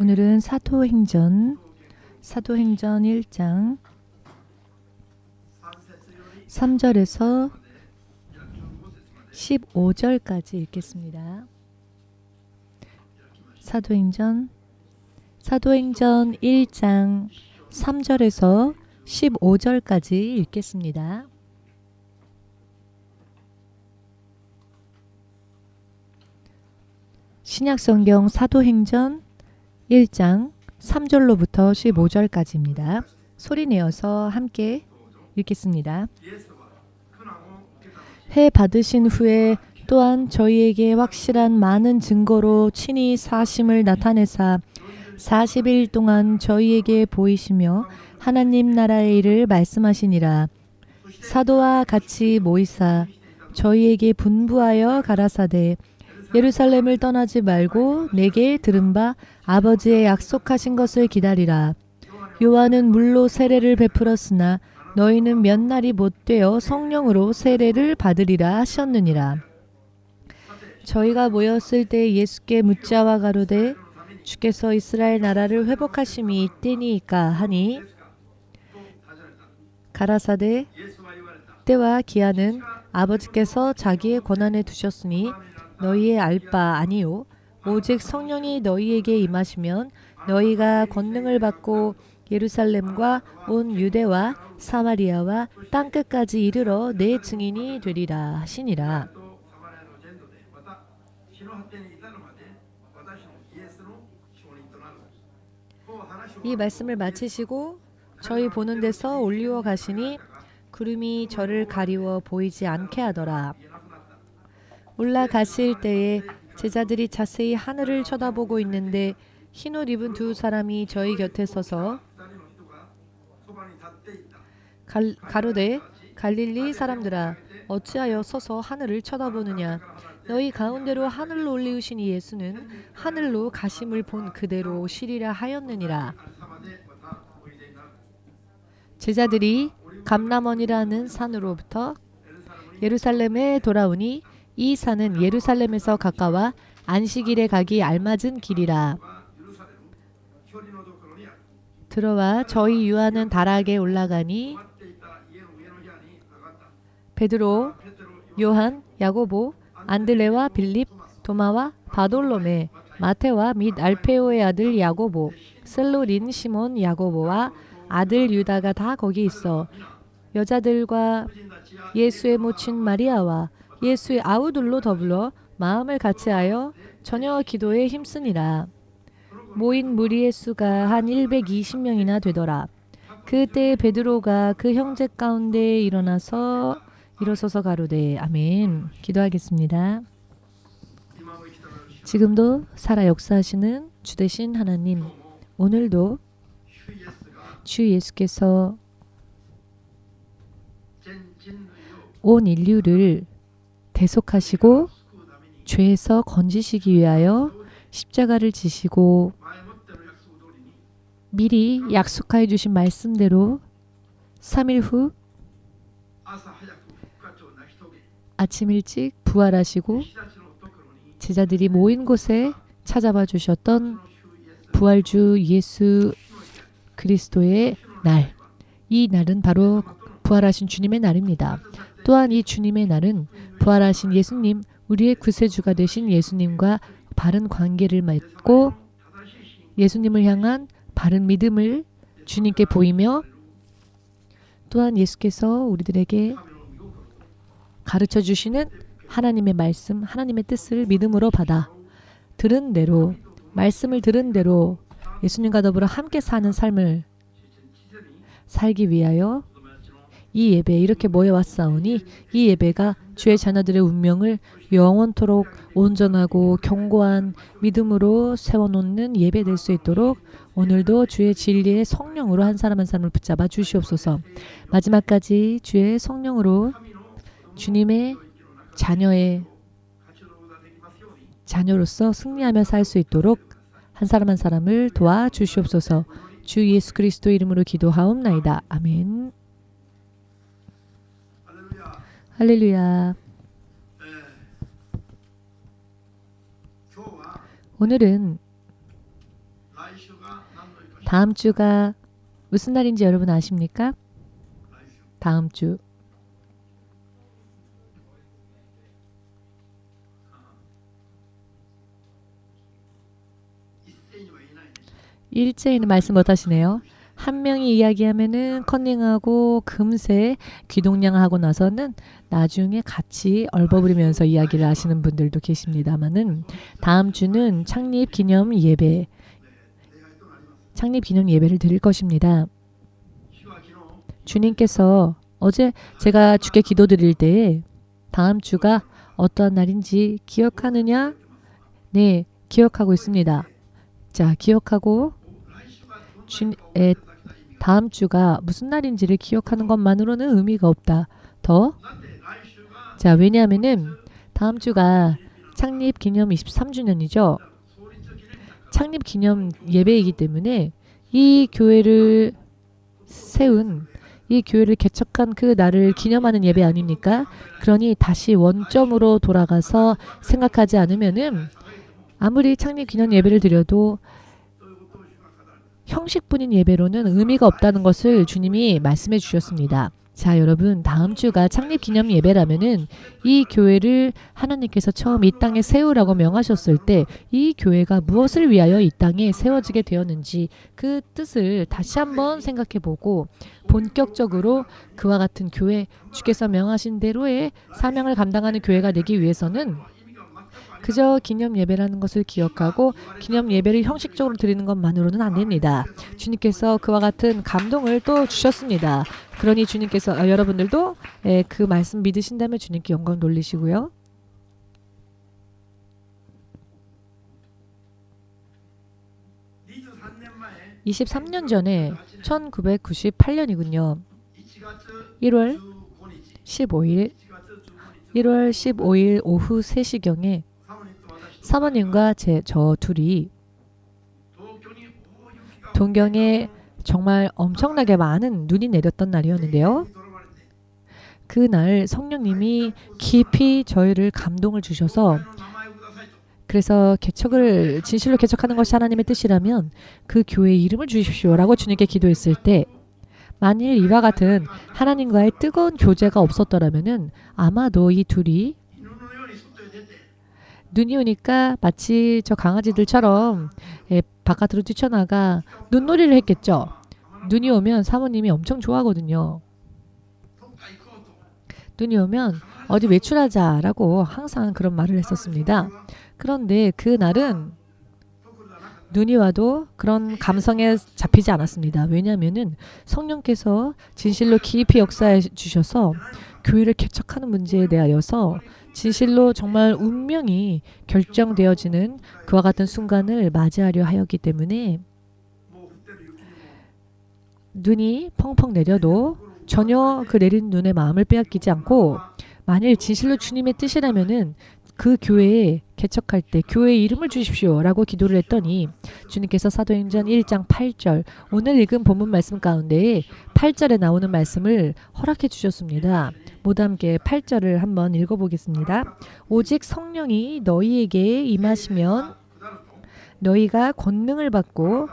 오늘은 사도행전 1장 3절에서 15절까지 읽겠습니다. 사도행전 1장 3절에서 15절까지 읽겠습니다. 신약성경 사도행전 1장 3절로부터 15절까지입니다. 소리 내어서 함께 읽겠습니다. 해 받으신 후에 또한 저희에게 확실한 많은 증거로 친히 사심을 나타내사 40일 동안 저희에게 보이시며 하나님 나라의 일을 말씀하시니라. 사도와 같이 모이사 저희에게 분부하여 가라사대 예루살렘을 떠나지 말고 내게 들은 바 아버지의 약속하신 것을 기다리라. 요한은 물로 세례를 베풀었으나 너희는 몇 날이 못되어 성령으로 세례를 받으리라 하셨느니라. 저희가 모였을 때 예수께 묻자와 가로되 주께서 이스라엘 나라를 회복하심이 이때니이까 하니 가라사대 때와 기한은 아버지께서 자기의 권한에 두셨으니 너희의 알 바 아니요 오직 성령이 너희에게 임하시면 너희가 권능을 받고 예루살렘과 온 유대와 사마리아와 땅끝까지 이르러 내 증인이 되리라 하시니라. 이 말씀을 마치시고 저희 보는 데서 올리워 가시니 구름이 저를 가리워 보이지 않게 하더라. 올라가실 때에 제자들이 자세히 하늘을 쳐다보고 있는데 흰옷 입은 두 사람이 저희 곁에 서서 가로되 갈릴리 사람들아 어찌하여 서서 하늘을 쳐다보느냐. 너희 가운데로 하늘로 올리우신 이 예수는 하늘로 가심을 본 그대로 오시리라 하였느니라. 제자들이 감람원이라는 산으로부터 예루살렘에 돌아오니 이 산은 예루살렘에서 가까워 안식일에 가기 알맞은 길이라. 들어와 저희 유하는 다락에 올라가니 베드로, 요한, 야고보, 안드레와 빌립, 도마와 바돌로메, 마테와 및 알페오의 아들 야고보, 셀로린 시몬 야고보와 아들 유다가 다 거기 있어 여자들과 예수의 모친 마리아와 예수의 아우들로 더불어 마음을 같이하여 저녁 기도에 힘쓰니라. 모인 무리의 수가 한 120명이나 되더라. 그때 베드로가 그 형제 가운데 일어서서 가로되 아멘. 기도하겠습니다. 지금도 살아 역사하시는 주 되신 하나님, 오늘도 주 예수께서 온 인류를 대속하시고 죄에서 건지시기 위하여 십자가를 지시고 미리 약속하여 주신 말씀대로 3일 후 아침 일찍 부활하시고 제자들이 모인 곳에 찾아와 주셨던 부활주 예수 그리스도의 날, 이 날은 바로 부활하신 주님의 날입니다. 또한 이 주님의 날은 부활하신 예수님, 우리의 구세주가 되신 예수님과 바른 관계를 맺고 예수님을 향한 바른 믿음을 주님께 보이며 또한 예수께서 우리들에게 가르쳐 주시는 하나님의 말씀, 하나님의 뜻을 믿음으로 받아 들은 대로, 말씀을 들은 대로 예수님과 더불어 함께 사는 삶을 살기 위하여 이 예배에 이렇게 모여왔사오니 이 예배가 주의 자녀들의 운명을 영원토록 온전하고 견고한 믿음으로 세워놓는 예배 될 수 있도록 오늘도 주의 진리의 성령으로 한 사람 한 사람을 붙잡아 주시옵소서. 마지막까지 주의 성령으로 주님의 자녀로서 승리하며 살 수 있도록 한 사람 한 사람을 도와주시옵소서. 주 예수 그리스도 이름으로 기도하옵나이다. 아멘. 할렐루야. 오늘은 다음 주가 무슨 날인지 여러분 아십니까? 다음 주. 일제히는 말씀 못하시네요. 한 명이 이야기하면은 컨닝하고 금세 귀동냥하고 나서는 나중에 같이 얼버무리면서 이야기를 하시는 분들도 계십니다만은 다음 주는 창립 기념 예배, 창립 기념 예배를 드릴 것입니다. 주님께서 어제 제가 주께 기도드릴 때에 다음 주가 어떠한 날인지 기억하느냐? 네, 기억하고 있습니다. 자, 기억하고 다음 주가 무슨 날인지를 기억하는 것만으로는 의미가 없다. 더? 자, 왜냐하면은 다음 주가 창립 기념 23주년이죠. 창립 기념 예배이기 때문에 이 교회를 세운 이 교회를 개척한 그 날을 기념하는 예배 아닙니까? 그러니 다시 원점으로 돌아가서 생각하지 않으면은 아무리 창립 기념 예배를 드려도 형식뿐인 예배로는 의미가 없다는 것을 주님이 말씀해 주셨습니다. 자, 여러분, 다음 주가 창립 기념 예배라면은 이 교회를 하나님께서 처음 이 땅에 세우라고 명하셨을 때 이 교회가 무엇을 위하여 이 땅에 세워지게 되었는지 그 뜻을 다시 한번 생각해 보고 본격적으로 그와 같은 교회, 주께서 명하신 대로의 사명을 감당하는 교회가 되기 위해서는 그저 기념 예배라는 것을 기억하고 기념 예배를 형식적으로 드리는 것만으로는 안 됩니다. 주님께서 그와 같은 감동을 또 주셨습니다. 그러니 주님께서 여러분들도 그 말씀 믿으신다면 주님께 영광 돌리시고요. (23년) 전에 1998년이군요. 1월 15일 오후 3시경에 사모님과 저 둘이 동경에 정말 엄청나게 많은 눈이 내렸던 날이었는데요. 그날 성령님이 깊이 저희를 감동을 주셔서 그래서 개척을 진실로 개척하는 것이 하나님의 뜻이라면 그 교회의 이름을 주십시오라고 주님께 기도했을 때 만일 이와 같은 하나님과의 뜨거운 교제가 없었더라면은 아마도 이 둘이 눈이 오니까 마치 저 강아지들처럼 바깥으로 뛰쳐나가 눈놀이를 했겠죠. 눈이 오면 사모님이 엄청 좋아하거든요. 눈이 오면 어디 외출하자라고 항상 그런 말을 했었습니다. 그런데 그날은 눈이 와도 그런 감성에 잡히지 않았습니다. 왜냐하면은 성령께서 진실로 깊이 역사해 주셔서 교회를 개척하는 문제에 대하여서 진실로 정말 운명이 결정되어지는 그와 같은 순간을 맞이하려 하였기 때문에 눈이 펑펑 내려도 전혀 그 내린 눈에 마음을 빼앗기지 않고 만일 진실로 주님의 뜻이라면은 그 교회에 개척할 때 교회의 이름을 주십시오라고 기도를 했더니 주님께서 사도행전 1장 8절 오늘 읽은 본문 말씀 가운데 8절에 나오는 말씀을 허락해 주셨습니다. 모두 함께 8절을 한번 읽어보겠습니다. 오직 성령이 너희에게 임하시면 너희가 권능을 받고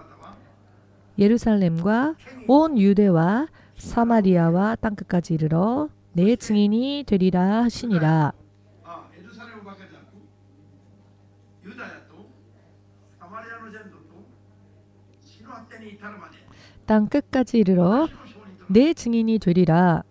예루살렘과 온 유대와 사마리아와 땅끝까지 이르러 내 증인이 되리라 하시니라. 땅 끝까지 이르러 내 증인이 되리라.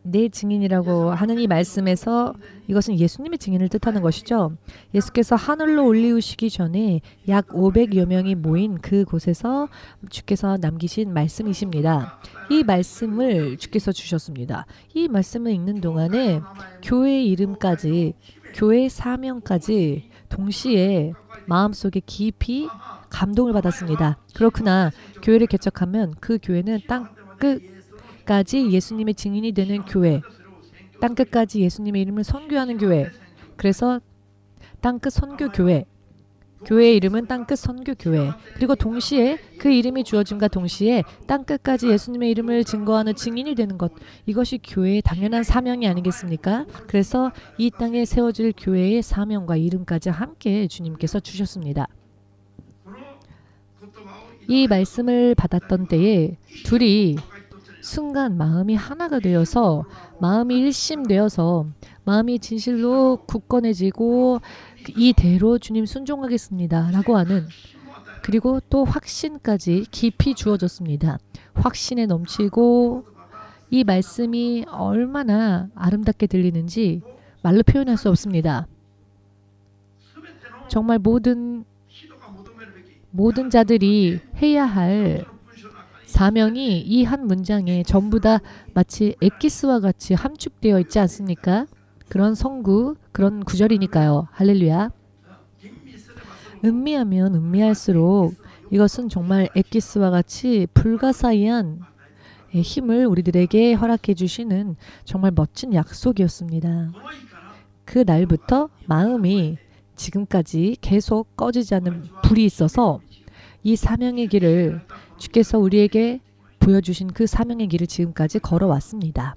내 증인이라고 하는 이 말씀에서 이것은 예수님의 증인을 뜻하는 것이죠. 예수께서 하늘로 올리우시기 전에 약 500여 명이 모인 그곳에서 주께서 남기신 말씀이십니다. 이 말씀을 주께서 주셨습니다. 이 말씀을 읽는 동안에 교회의 이름까지 교회의 사명까지 동시에 마음속에 깊이 감동을 받았습니다. 그렇구나. 교회를 개척하면 그 교회는 땅끝까지 예수님의 증인이 되는 교회, 땅끝까지 예수님의 이름을 선교하는 교회. 그래서 땅끝 선교교회, 교회의 이름은 땅끝 선교교회. 그리고 동시에 그 이름이 주어짐과 동시에 땅끝까지 예수님의 이름을 증거하는 증인이 되는 것. 이것이 교회의 당연한 사명이 아니겠습니까? 그래서 이 땅에 세워질 교회의 사명과 이름까지 함께 주님께서 주셨습니다. 이 말씀을 받았던 때에 둘이 순간 마음이 하나가 되어서 마음이 일심되어서 마음이 진실로 굳건해지고 이대로 주님 순종하겠습니다 라고 하는, 그리고 또 확신까지 깊이 주어졌습니다. 확신에 넘치고 이 말씀이 얼마나 아름답게 들리는지 말로 표현할 수 없습니다. 정말 모든 자들이 해야 할 사명이 이 한 문장에 전부 다 마치 엑기스와 같이 함축되어 있지 않습니까? 그런 성구, 그런 구절이니까요. 할렐루야. 음미하면 음미할수록 이것은 정말 엑기스와 같이 불가사의한 힘을 우리들에게 허락해 주시는 정말 멋진 약속이었습니다. 그 날부터 마음이 지금까지 계속 꺼지지 않는 불이 있어서 이 사명의 길을 주께서 우리에게 보여주신 그 사명의 길을 지금까지 걸어왔습니다.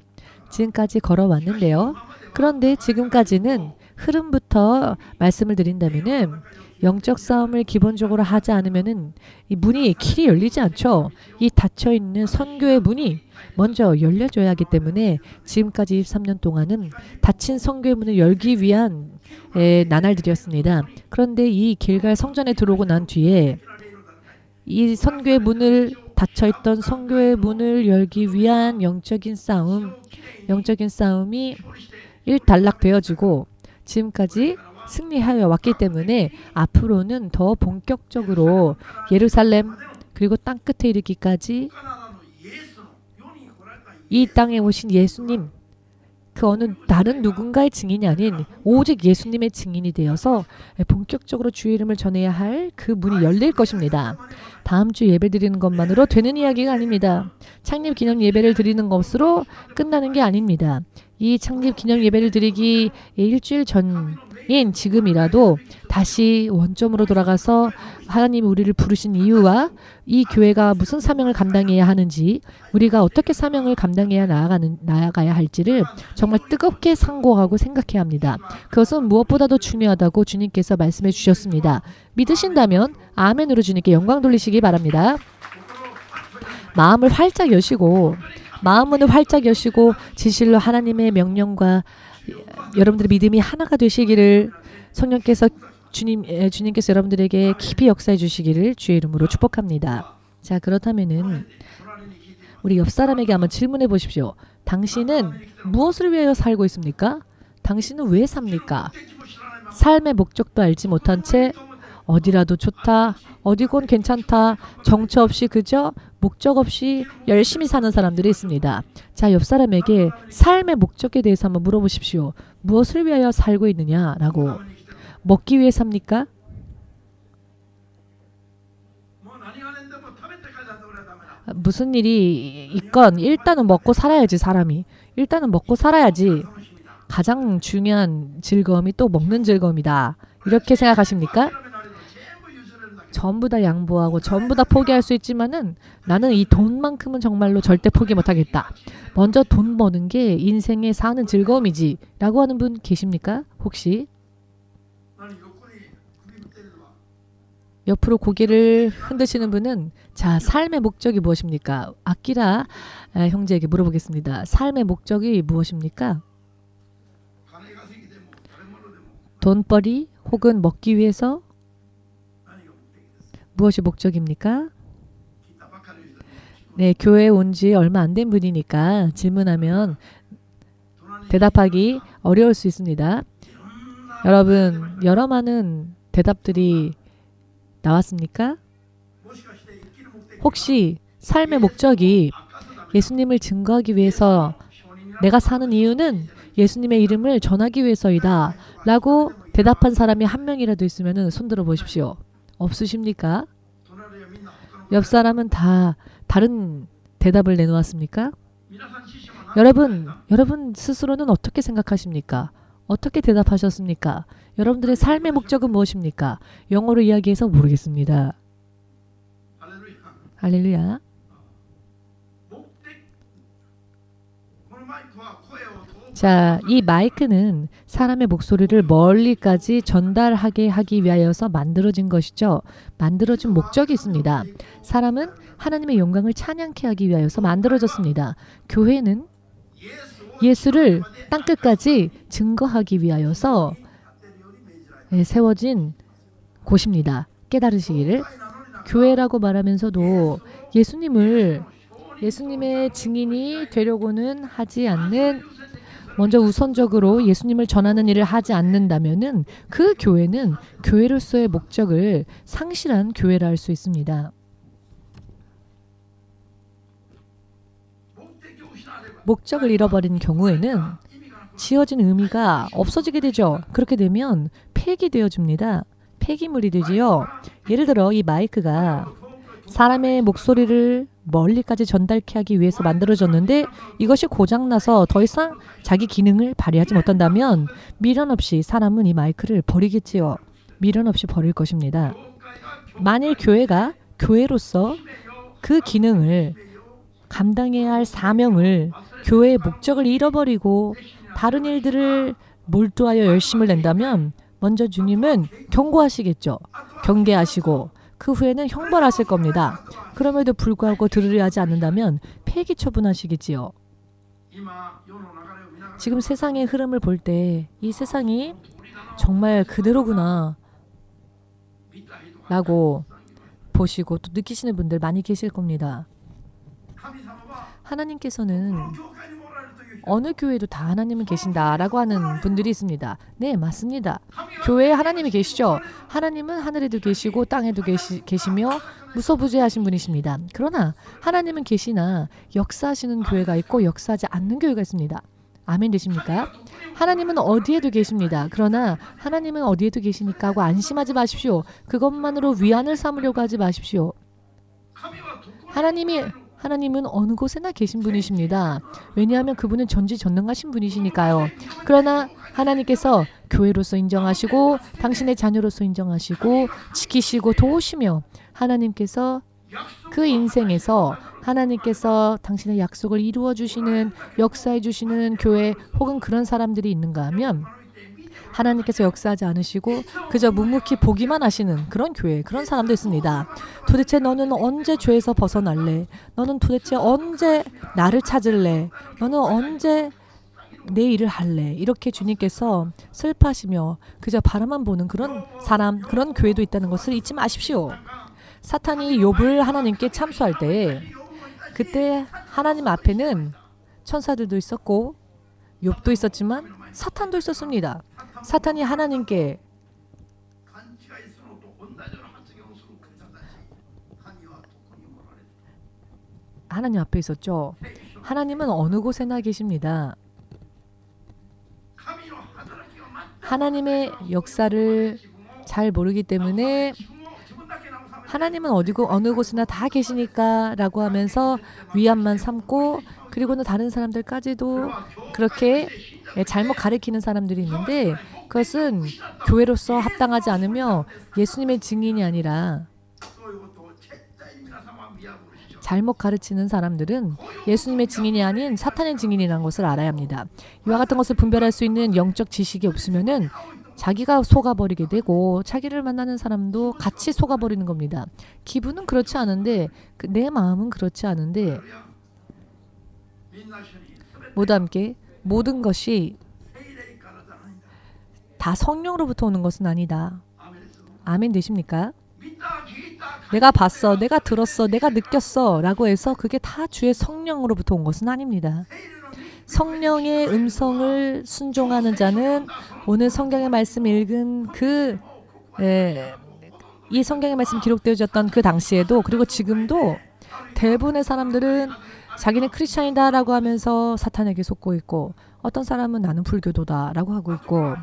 지금까지 걸어왔는데요. 그런데 지금까지는 흐름부터 말씀을 드린다면은 영적 싸움을 기본적으로 하지 않으면은 이 문이 길이 열리지 않죠. 이 닫혀 있는 선교의 문이 먼저 열려줘야 하기 때문에 지금까지 23년 동안은 닫힌 선교의 문을 열기 위한 나날들이었습니다. 그런데 이 길갈 성전에 들어오고 난 뒤에 이 선교의 문을 닫혀있던 선교의 문을 열기 위한 영적인 싸움이 일단락되어지고 지금까지 승리하여 왔기 때문에 앞으로는 더 본격적으로 예루살렘 그리고 땅끝에 이르기까지 이 땅에 오신 예수님, 그 어느 다른 누군가의 증인이 아닌 오직 예수님의 증인이 되어서 본격적으로 주의 이름을 전해야 할 그 문이 열릴 것입니다. 다음 주 예배 드리는 것만으로 되는 이야기가 아닙니다. 창립 기념 예배를 드리는 것으로 끝나는 게 아닙니다. 이 창립 기념 예배를 드리기 일주일 전인 지금이라도 다시 원점으로 돌아가서 하나님이 우리를 부르신 이유와 이 교회가 무슨 사명을 감당해야 하는지, 우리가 어떻게 사명을 감당해야 나아가야 할지를 정말 뜨겁게 상고하고 생각해야 합니다. 그것은 무엇보다도 중요하다고 주님께서 말씀해 주셨습니다. 믿으신다면 아멘으로 주님께 영광 돌리시기 바랍니다. 마음을 활짝 여시고 진실로 하나님의 명령과 여러분들의 믿음이 하나가 되시기를 주님께서 여러분들에게 깊이 역사해 주시기를 주의 이름으로 축복합니다. 자, 그렇다면은 우리 옆 사람에게 한번 질문해 보십시오. 당신은 무엇을 위하여 살고 있습니까? 당신은 왜 삽니까? 삶의 목적도 알지 못한 채 어디라도 좋다, 어디건 괜찮다, 정처 없이 그저 목적 없이 열심히 사는 사람들이 있습니다. 자, 옆 사람에게 삶의 목적에 대해서 한번 물어보십시오. 무엇을 위하여 살고 있느냐라고. 먹기 위해 삽니까? 무슨 일이 있건 일단은 먹고 살아야지. 사람이 일단은 먹고 살아야지. 가장 중요한 즐거움이 또 먹는 즐거움이다, 이렇게 생각하십니까? 전부 다 양보하고 전부 다 포기할 수 있지만은 나는 이 돈만큼은 정말로 절대 포기 못하겠다. 먼저 돈 버는 게 인생에 사는 즐거움이지 라고 하는 분 계십니까? 혹시? 옆으로 고개를 흔드시는 분은 자, 삶의 목적이 무엇입니까? 아끼라 형제에게 물어보겠습니다. 삶의 목적이 무엇입니까? 돈벌이 혹은 먹기 위해서 무엇이 목적입니까? 네, 교회에 온 지 얼마 안 된 분이니까 질문하면 대답하기 어려울 수 있습니다. 여러분, 여러 많은 대답들이 나왔습니까? 혹시 삶의 목적이 예수님을 증거하기 위해서 내가 사는 이유는 예수님의 이름을 전하기 위해서이다 라고 대답한 사람이 한 명이라도 있으면 손들어 보십시오. 없으십니까? 옆 사람은 다 다른 대답을 내놓았습니까? 여러분 스스로는 어떻게 생각하십니까? 어떻게 대답하셨습니까? 여러분들의 삶의 목적은 무엇입니까? 영어로 이야기해서 모르겠습니다. 할렐루야. 자, 이 마이크는 사람의 목소리를 멀리까지 전달하게 하기 위하여서 만들어진 것이죠. 만들어진 목적이 있습니다. 사람은 하나님의 영광을 찬양케 하기 위하여서 만들어졌습니다. 교회는 예수를 땅끝까지 증거하기 위하여서 세워진 곳입니다. 깨달으시기를. 교회라고 말하면서도 예수님의 증인이 되려고는 하지 않는, 먼저 우선적으로 예수님을 전하는 일을 하지 않는다면은 그 교회는 교회로서의 목적을 상실한 교회라 할 수 있습니다. 목적을 잃어버린 경우에는 지어진 의미가 없어지게 되죠. 그렇게 되면 폐기되어집니다. 폐기물이 되지요. 예를 들어 이 마이크가 사람의 목소리를 멀리까지 전달케 하기 위해서 만들어졌는데 이것이 고장나서 더 이상 자기 기능을 발휘하지 못한다면 미련 없이 사람은 이 마이크를 버리겠지요. 미련 없이 버릴 것입니다. 만일 교회가 교회로서 그 기능을 감당해야 할 사명을, 교회의 목적을 잃어버리고 다른 일들을 몰두하여 열심을 낸다면 먼저 주님은 경고하시겠죠. 경계하시고 그 후에는 형벌하실 겁니다. 그럼에도 불구하고 들으려 하지 않는다면 폐기 처분하시겠지요. 지금 세상의 흐름을 볼 때 이 세상이 정말 그대로구나 라고 보시고 또 느끼시는 분들 많이 계실 겁니다. 하나님께서는 어느 교회도 다 하나님은 계신다라고 하는 분들이 있습니다. 네, 맞습니다. 교회에 하나님이 계시죠. 하나님은 하늘에도 계시고 땅에도 계시며 무소부재하신 분이십니다. 그러나 하나님은 계시나 역사하시는 교회가 있고 역사하지 않는 교회가 있습니다. 아멘 되십니까? 하나님은 어디에도 계십니다. 그러나 하나님은 어디에도 계시니까 하고 안심하지 마십시오. 그것만으로 위안을 삼으려고 하지 마십시오. 하나님은 어느 곳에나 계신 분이십니다. 왜냐하면 그분은 전지전능하신 분이시니까요. 그러나 하나님께서 교회로서 인정하시고 당신의 자녀로서 인정하시고 지키시고 도우시며 하나님께서 그 인생에서 하나님께서 당신의 약속을 이루어 주시는, 역사해 주시는 교회 혹은 그런 사람들이 있는가 하면 하나님께서 역사하지 않으시고 그저 묵묵히 보기만 하시는 그런 교회, 그런 사람도 있습니다. 도대체 너는 언제 죄에서 벗어날래? 너는 도대체 언제 나를 찾을래? 너는 언제 내 일을 할래? 이렇게 주님께서 슬퍼하시며 그저 바라만 보는 그런 사람, 그런 교회도 있다는 것을 잊지 마십시오. 사탄이 욥을 하나님께 참소할 때 그때 하나님 앞에는 천사들도 있었고 욥도 있었지만 사탄도 있었습니다. 사탄이 하나님께 하나님 앞에 있었죠. 하나님은 어느 곳에나 계십니다. 하나님의 역사를 잘 모르기 때문에 하나님은 어디고 어느 곳이나 다 계시니까 라고 하면서 위안만 삼고 그리고는 다른 사람들까지도 그렇게 잘못 가리키는 사람들이 있는데 그것은 교회로서 합당하지 않으며 예수님의 증인이 아니라 잘못 가르치는 사람들은 예수님의 증인이 아닌 사탄의 증인이라는 것을 알아야 합니다. 이와 같은 것을 분별할 수 있는 영적 지식이 없으면은 자기가 속아버리게 되고 자기를 만나는 사람도 같이 속아버리는 겁니다. 기분은 그렇지 않은데 내 마음은 그렇지 않은데 모두 함께 모든 것이 다 성령으로부터 오는 것은 아니다. 아멘 되십니까? 내가 봤어, 내가 들었어, 내가 느꼈어 라고 해서 그게 다 주의 성령으로부터 온 것은 아닙니다. 성령의 음성을 순종하는 자는 오늘 성경의 말씀 읽은 이 성경의 말씀 기록되어졌던 그 당시에도 그리고 지금도 대부분의 사람들은 자기는 크리스찬이다 라고 하면서 사탄에게 속고 있고 어떤 사람은 나는 불교도다 라고 하고 있고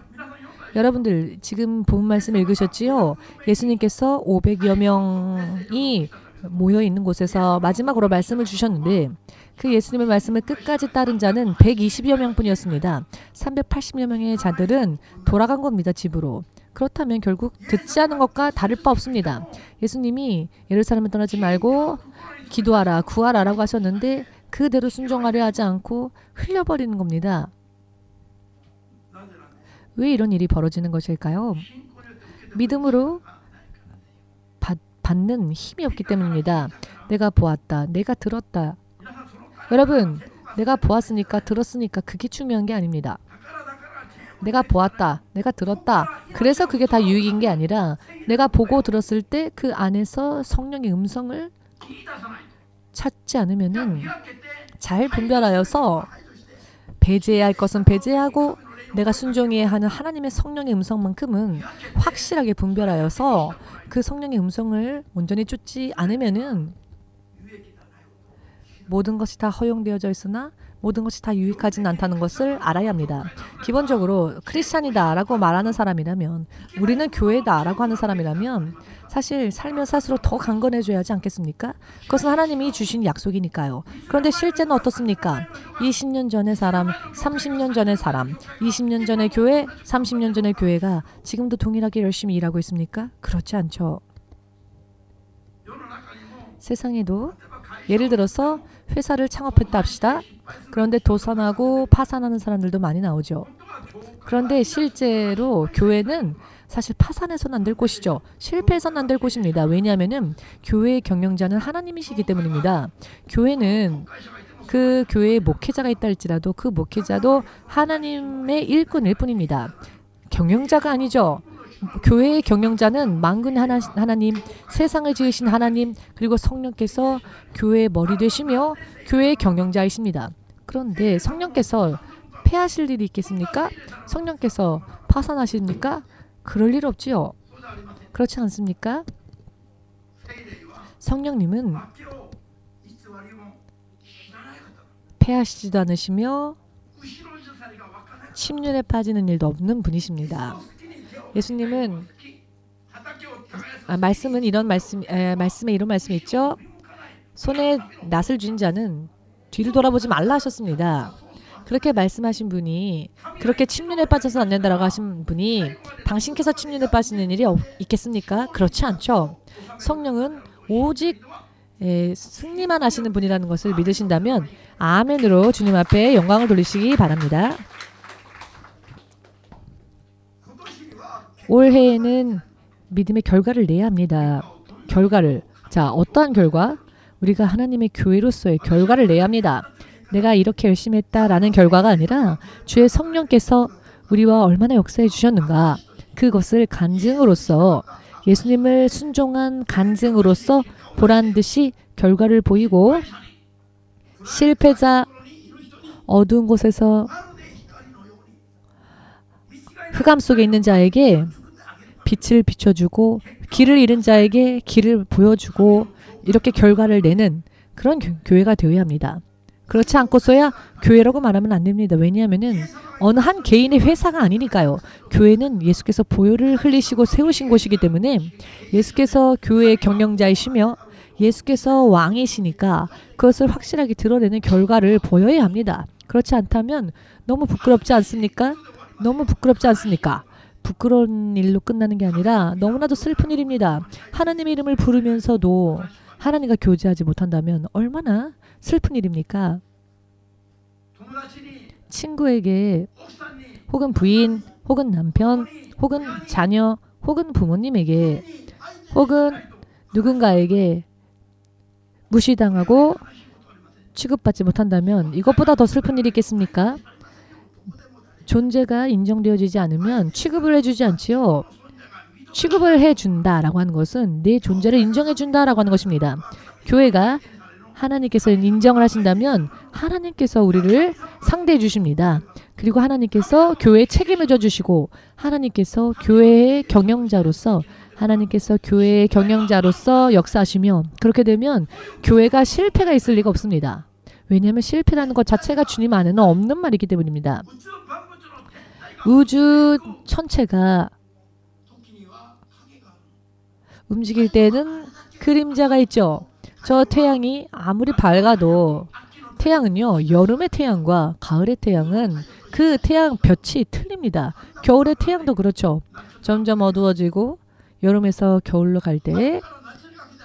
여러분들 지금 본 말씀 읽으셨지요? 예수님께서 500여 명이 모여있는 곳에서 마지막으로 말씀을 주셨는데 그 예수님의 말씀을 끝까지 따른 자는 120여 명뿐이었습니다. 380여 명의 자들은 돌아간 겁니다. 집으로. 그렇다면 결국 듣지 않은 것과 다를 바 없습니다. 예수님이 예루살렘을 떠나지 말고 기도하라, 구하라 라고 하셨는데 그대로 순종하려 하지 않고 흘려버리는 겁니다. 왜 이런 일이 벌어지는 것일까요? 믿음으로 받는 힘이 없기 때문입니다. 내가 보았다. 내가 들었다. 여러분, 내가 보았으니까 들었으니까 그게 중요한 게 아닙니다. 내가 보았다. 내가 들었다. 그래서 그게 다 유익인 게 아니라 내가 보고 들었을 때 그 안에서 성령의 음성을 찾지 않으면은 잘 분별하여서 배제해야 할 것은 배제하고 내가 순종해야 하는 하나님의 성령의 음성만큼은 확실하게 분별하여서 그 성령의 음성을 온전히 쫓지 않으면은 모든 것이 다 허용되어져 있으나 모든 것이 다 유익하진 않다는 것을 알아야 합니다. 기본적으로 크리스찬이다라고 말하는 사람이라면, 우리는 교회다라고 하는 사람이라면 사실 살면 살수록 더 강건해져야 하지 않겠습니까? 그것은 하나님이 주신 약속이니까요. 그런데 실제는 어떻습니까? 20년 전의 사람, 30년 전의 사람, 20년 전의 교회, 30년 전의 교회가 지금도 동일하게 열심히 일하고 있습니까? 그렇지 않죠. 세상에도 예를 들어서 회사를 창업했다 합시다. 그런데 도산하고 파산하는 사람들도 많이 나오죠. 그런데 실제로 교회는 사실 파산해서는 안 될 곳이죠. 실패해서는 안 될 곳입니다. 왜냐하면 교회의 경영자는 하나님이시기 때문입니다. 교회는 그 교회에 목회자가 있다 할지라도 그 목회자도 하나님의 일꾼일 뿐입니다. 경영자가 아니죠. 교회의 경영자는 만군의 하나님, 세상을 지으신 하나님, 그리고 성령께서 교회의 머리 되시며 교회의 경영자이십니다. 그런데 성령께서 패하실 일이 있겠습니까? 성령께서 파산하십니까? 그럴 일 없지요. 그렇지 않습니까? 성령님은 패하시지도 않으시며 침륜에 빠지는 일도 없는 분이십니다. 예수님은 말씀은 이런 말씀에 이런 말씀이 있죠. 손에 낫을 쥔 자는 뒤를 돌아보지 말라 하셨습니다. 그렇게 말씀하신 분이, 그렇게 침륜에 빠져서 안 된다라고 하신 분이 당신께서 침륜에 빠지는 일이 있겠습니까? 그렇지 않죠. 성령은 오직 승리만 하시는 분이라는 것을 믿으신다면 아멘으로 주님 앞에 영광을 돌리시기 바랍니다. 올해에는 믿음의 결과를 내야 합니다. 결과를. 자, 어떠한 결과? 우리가 하나님의 교회로서의 결과를 내야 합니다. 내가 이렇게 열심히 했다라는 결과가 아니라 주의 성령께서 우리와 얼마나 역사해 주셨는가, 그것을 간증으로써, 예수님을 순종한 간증으로써 보란듯이 결과를 보이고, 실패자, 어두운 곳에서 흑암 속에 있는 자에게 빛을 비춰주고, 길을 잃은 자에게 길을 보여주고, 이렇게 결과를 내는 그런 교회가 되어야 합니다. 그렇지 않고서야 교회라고 말하면 안 됩니다. 왜냐하면은 어느 한 개인의 회사가 아니니까요. 교회는 예수께서 보혈을 흘리시고 세우신 곳이기 때문에 예수께서 교회의 경영자이시며 예수께서 왕이시니까 그것을 확실하게 드러내는 결과를 보여야 합니다. 그렇지 않다면 너무 부끄럽지 않습니까? 너무 부끄럽지 않습니까? 부끄러운 일로 끝나는 게 아니라 너무나도 슬픈 일입니다. 하나님의 이름을 부르면서도 하나님과 교제하지 못한다면 얼마나 슬픈 일입니까? 친구에게, 혹은 부인, 혹은 남편, 혹은 자녀, 혹은 부모님에게, 혹은 누군가에게 무시당하고 취급받지 못한다면 이것보다 더 슬픈 일이 있겠습니까? 존재가 인정되어지지 않으면 취급을 해주지 않지요. 취급을 해준다라고 하는 것은 내 존재를 인정해준다라고 하는 것입니다. 교회가 하나님께서 인정을 하신다면 하나님께서 우리를 상대해 주십니다. 그리고 하나님께서 교회에 책임을 져주시고, 하나님께서 교회의 경영자로서 역사하시며, 그렇게 되면 교회가 실패가 있을 리가 없습니다. 왜냐하면 실패라는 것 자체가 주님 안에는 없는 말이기 때문입니다. 우주 전체가 움직일 때는 그림자가 있죠. 저 태양이 아무리 밝아도, 태양은요, 여름의 태양과 가을의 태양은 그 태양 볕이 틀립니다. 겨울의 태양도 그렇죠. 점점 어두워지고 여름에서 겨울로 갈 때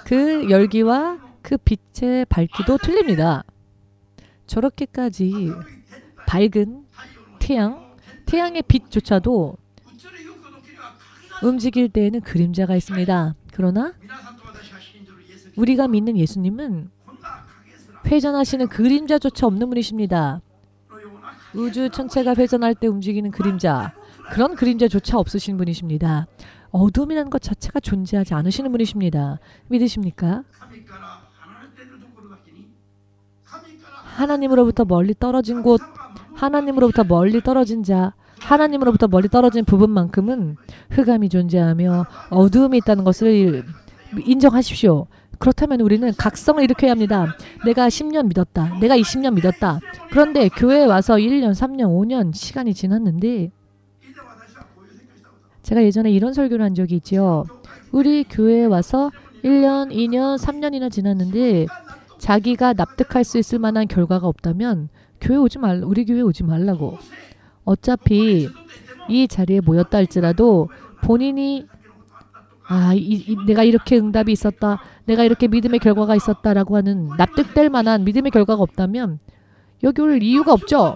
그 열기와 그 빛의 밝기도 틀립니다. 저렇게까지 밝은 태양, 태양의 빛조차도 움직일 때에는 그림자가 있습니다. 그러나 우리가 믿는 예수님은 회전하시는 그림자조차 없는 분이십니다. 우주 전체가 회전할 때 움직이는 그림자, 그런 그림자조차 없으신 분이십니다. 어둠이라는 것 자체가 존재하지 않으시는 분이십니다. 믿으십니까? 하나님으로부터 멀리 떨어진 곳, 하나님으로부터 멀리 떨어진 자, 하나님으로부터 멀리 떨어진 부분만큼은 흑암이 존재하며 어두움이 있다는 것을 인정하십시오. 그렇다면 우리는 각성을 일으켜야 합니다. 내가 10년 믿었다. 내가 20년 믿었다. 그런데 교회에 와서 1년, 3년, 5년 시간이 지났는데 제가 예전에 이런 설교를 한 적이 있죠. 우리 교회에 와서 1년, 2년, 3년이나 지났는데 자기가 납득할 수 있을 만한 결과가 없다면 우리 교회 오지 말라고. 어차피 이 자리에 모였다 할지라도 본인이 내가 이렇게 응답이 있었다. 내가 이렇게 믿음의 결과가 있었다라고 하는 납득될 만한 믿음의 결과가 없다면 여기 올 이유가 없죠.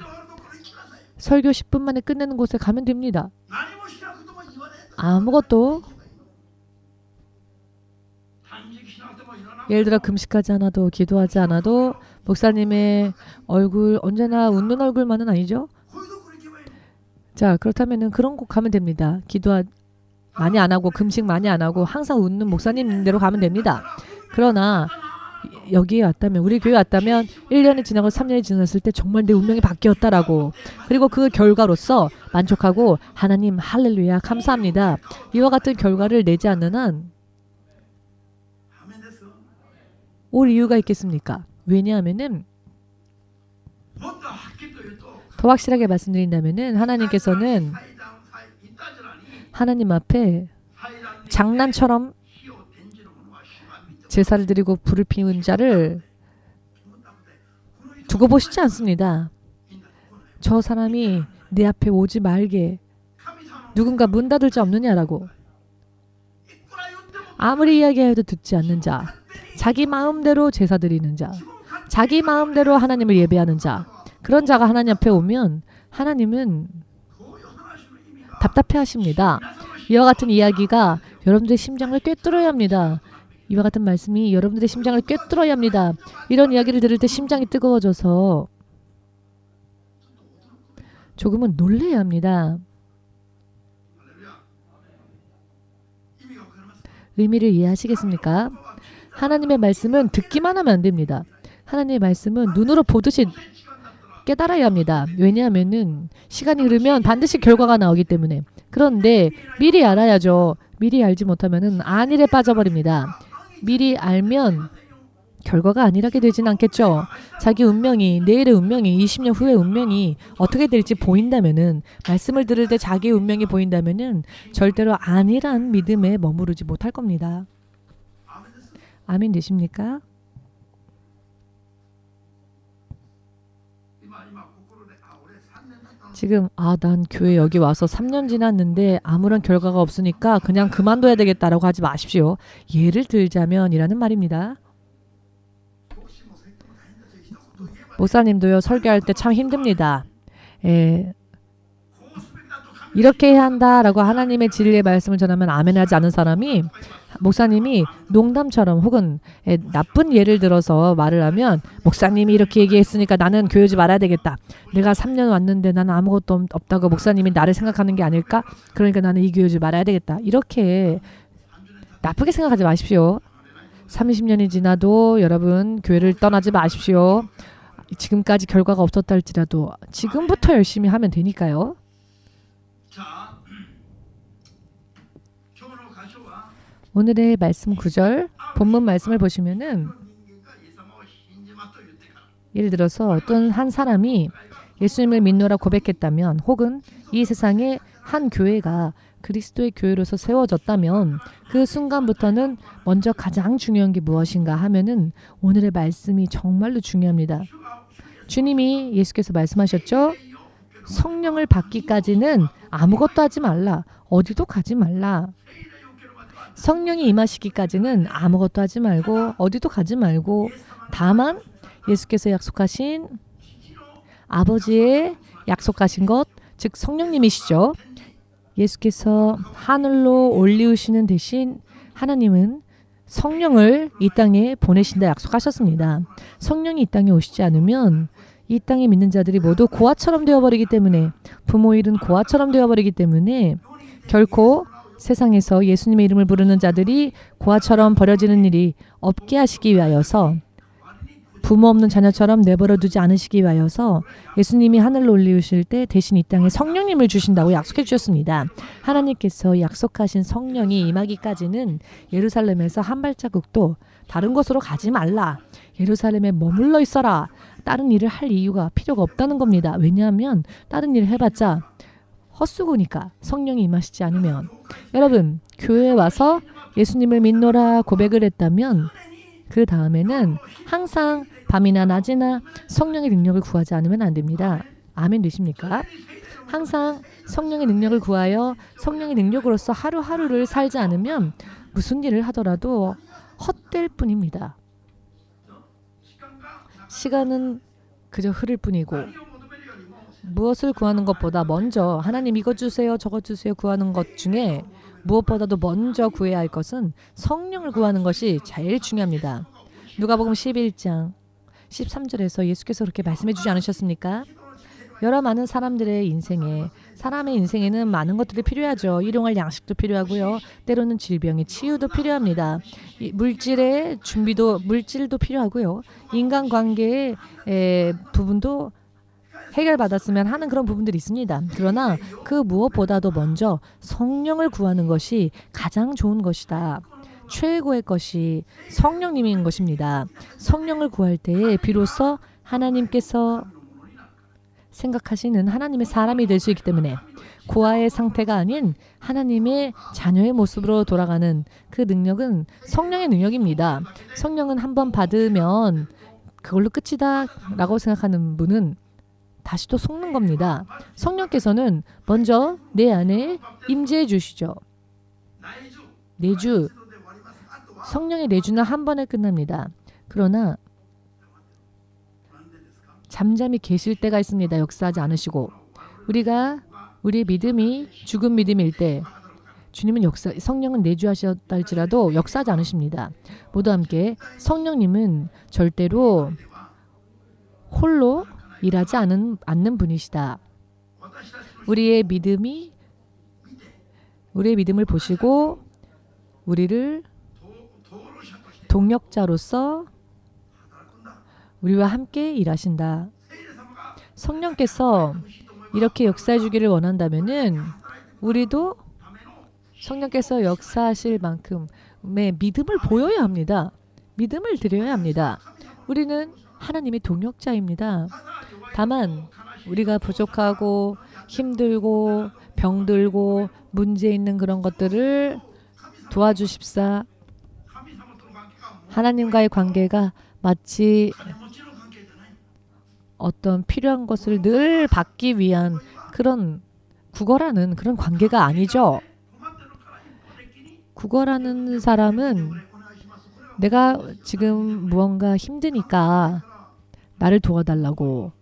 설교 10분 만에 끝내는 곳에 가면 됩니다. 아무것도 예를 들어 금식하지 않아도 기도하지 않아도 목사님의 얼굴 언제나 웃는 얼굴만은 아니죠. 자, 그렇다면은 그런 곳 가면 됩니다. 많이 안 하고 금식 많이 안 하고 항상 웃는 목사님대로 가면 됩니다. 그러나 여기에 왔다면 우리 교회에 왔다면 1년이 지나고 3년이 지났을 때 정말 내 운명이 바뀌었다라고 그리고 그 결과로서 만족하고 하나님 할렐루야 감사합니다. 이와 같은 결과를 내지 않는 한 올 이유가 있겠습니까? 왜냐하면은 더 확실하게 말씀드린다면은 하나님께서는 하나님 앞에 장난처럼 제사를 드리고 불을 피운 자를 두고 보시지 않습니다. 저 사람이 내 앞에 오지 말게 누군가 문 닫을 자 없느냐라고. 아무리 이야기해도 듣지 않는 자, 자기 마음대로 제사 드리는 자, 자기 마음대로 하나님을 예배하는 자, 그런 자가 하나님 앞에 오면 하나님은 답답해 하십니다. 이와 같은 이야기가 여러분들의 심장을 꿰뚫어야 합니다. 이와 같은 말씀이 여러분들의 심장을 꿰뚫어야 합니다. 이런 이야기를 들을 때 심장이 뜨거워져서 조금은 놀라야 합니다. 의미를 이해하시겠습니까? 하나님의 말씀은 듣기만 하면 안 됩니다. 하나님의 말씀은 눈으로 보듯이 깨달아야 합니다. 왜냐하면은 시간이 흐르면 반드시 결과가 나오기 때문에. 그런데 미리 알아야죠. 미리 알지 못하면은 안일에 빠져버립니다. 미리 알면 결과가 안일하게 되진 않겠죠. 자기 운명이, 내일의 운명이, 20년 후의 운명이 어떻게 될지 보인다면은, 말씀을 들을 때 자기의 운명이 보인다면은 절대로 안일한 믿음에 머무르지 못할 겁니다. 아멘 되십니까? 지금 난 교회 여기 와서 3년 지났는데 아무런 결과가 없으니까 그냥 그만둬야 되겠다라고 하지 마십시오. 예를 들자면이라는 말입니다. 목사님도요, 설교할 때 참 힘듭니다. 이렇게 해야 한다라고 하나님의 진리의 말씀을 전하면 아멘하지 않은 사람이 목사님이 농담처럼 혹은 나쁜 예를 들어서 말을 하면 목사님이 이렇게 얘기했으니까 나는 교회 오지 말아야 되겠다. 내가 3년 왔는데 나는 아무것도 없다고 목사님이 나를 생각하는 게 아닐까? 그러니까 나는 이 교회 오지 말아야 되겠다. 이렇게 나쁘게 생각하지 마십시오. 30년이 지나도 여러분 교회를 떠나지 마십시오. 지금까지 결과가 없었다 할지라도 지금부터 열심히 하면 되니까요. 오늘의 말씀 9절 본문 말씀을 보시면은 예를 들어서 어떤 한 사람이 예수님을 믿노라 고백했다면 혹은 이 세상에 한 교회가 그리스도의 교회로서 세워졌다면 그 순간부터는 먼저 가장 중요한 게 무엇인가 하면은 오늘의 말씀이 정말로 중요합니다. 주님이 예수께서 말씀하셨죠. 성령을 받기까지는 아무것도 하지 말라. 어디도 가지 말라. 성령이 임하시기까지는 아무것도 하지 말고 어디도 가지 말고 다만 예수께서 약속하신 아버지의 약속하신 것 즉 성령님이시죠. 예수께서 하늘로 올리우시는 대신 하나님은 성령을 이 땅에 보내신다 약속하셨습니다. 성령이 이 땅에 오시지 않으면 이 땅에 믿는 자들이 모두 고아처럼 되어버리기 때문에, 부모 일은 고아처럼 되어버리기 때문에 결코 세상에서 예수님의 이름을 부르는 자들이 고아처럼 버려지는 일이 없게 하시기 위하여서, 부모 없는 자녀처럼 내버려 두지 않으시기 위하여서 예수님이 하늘로 올리우실 때 대신 이 땅에 성령님을 주신다고 약속해 주셨습니다. 하나님께서 약속하신 성령이 임하기까지는 예루살렘에서 한 발자국도 다른 곳으로 가지 말라, 예루살렘에 머물러 있어라, 다른 일을 할 이유가 필요가 없다는 겁니다. 왜냐하면 다른 일을 해봤자 헛수고니까, 성령이 임하시지 않으면. 여러분, 교회에 와서 예수님을 믿노라 고백을 했다면 그 다음에는 항상 밤이나 낮이나 성령의 능력을 구하지 않으면 안 됩니다. 아멘 되십니까? 항상 성령의 능력을 구하여 성령의 능력으로서 하루하루를 살지 않으면 무슨 일을 하더라도 헛될 뿐입니다. 시간은 그저 흐를 뿐이고, 무엇을 구하는 것보다 먼저 하나님 이것 주세요 저것 주세요 구하는 것 중에 무엇보다도 먼저 구해야 할 것은 성령을 구하는 것이 제일 중요합니다. 누가복음 11장 13절에서 예수께서 그렇게 말씀해 주지 않으셨습니까? 여러 많은 사람의 인생에는 많은 것들이 필요하죠. 일용할 양식도 필요하고요. 때로는 질병의 치유도 필요합니다. 물질의 준비도, 물질도 필요하고요. 인간관계의 부분도 해결받았으면 하는 그런 부분들이 있습니다. 그러나 그 무엇보다도 먼저 성령을 구하는 것이 가장 좋은 것이다. 최고의 것이 성령님인 것입니다. 성령을 구할 때에 비로소 하나님께서 생각하시는 하나님의 사람이 될 수 있기 때문에, 고아의 상태가 아닌 하나님의 자녀의 모습으로 돌아가는 그 능력은 성령의 능력입니다. 성령은 한번 받으면 그걸로 끝이다 라고 생각하는 분은 다시 또 속는 겁니다. 성령께서는 먼저 내 안에 임재해 주시죠. 내주, 성령의 내주는 한 번에 끝납니다. 그러나 잠잠히 계실 때가 있습니다. 역사하지 않으시고. 우리의 믿음이 죽은 믿음일 때 주님은 성령은 내주하셨다 할지라도 역사하지 않으십니다. 모두 함께, 성령님은 절대로 홀로 일하지 않는 분이시다. 우리의 믿음을 보시고 우리를 동력자로서 우리와 함께 일하신다. 성령께서 이렇게 역사해 주기를 원한다면은 우리도 성령께서 역사하실 만큼의 믿음을 보여야 합니다. 믿음을 드려야 합니다. 우리는 하나님의 동역자입니다. 다만 우리가 부족하고 힘들고 병들고 문제 있는 그런 것들을 도와주십사. 하나님과의 관계가 마치 어떤 필요한 것을 늘 받기 위한 그런 구걸하는 그런 관계가 아니죠. 구걸하는 사람은 내가 지금 무언가 힘드니까 나를 도와달라고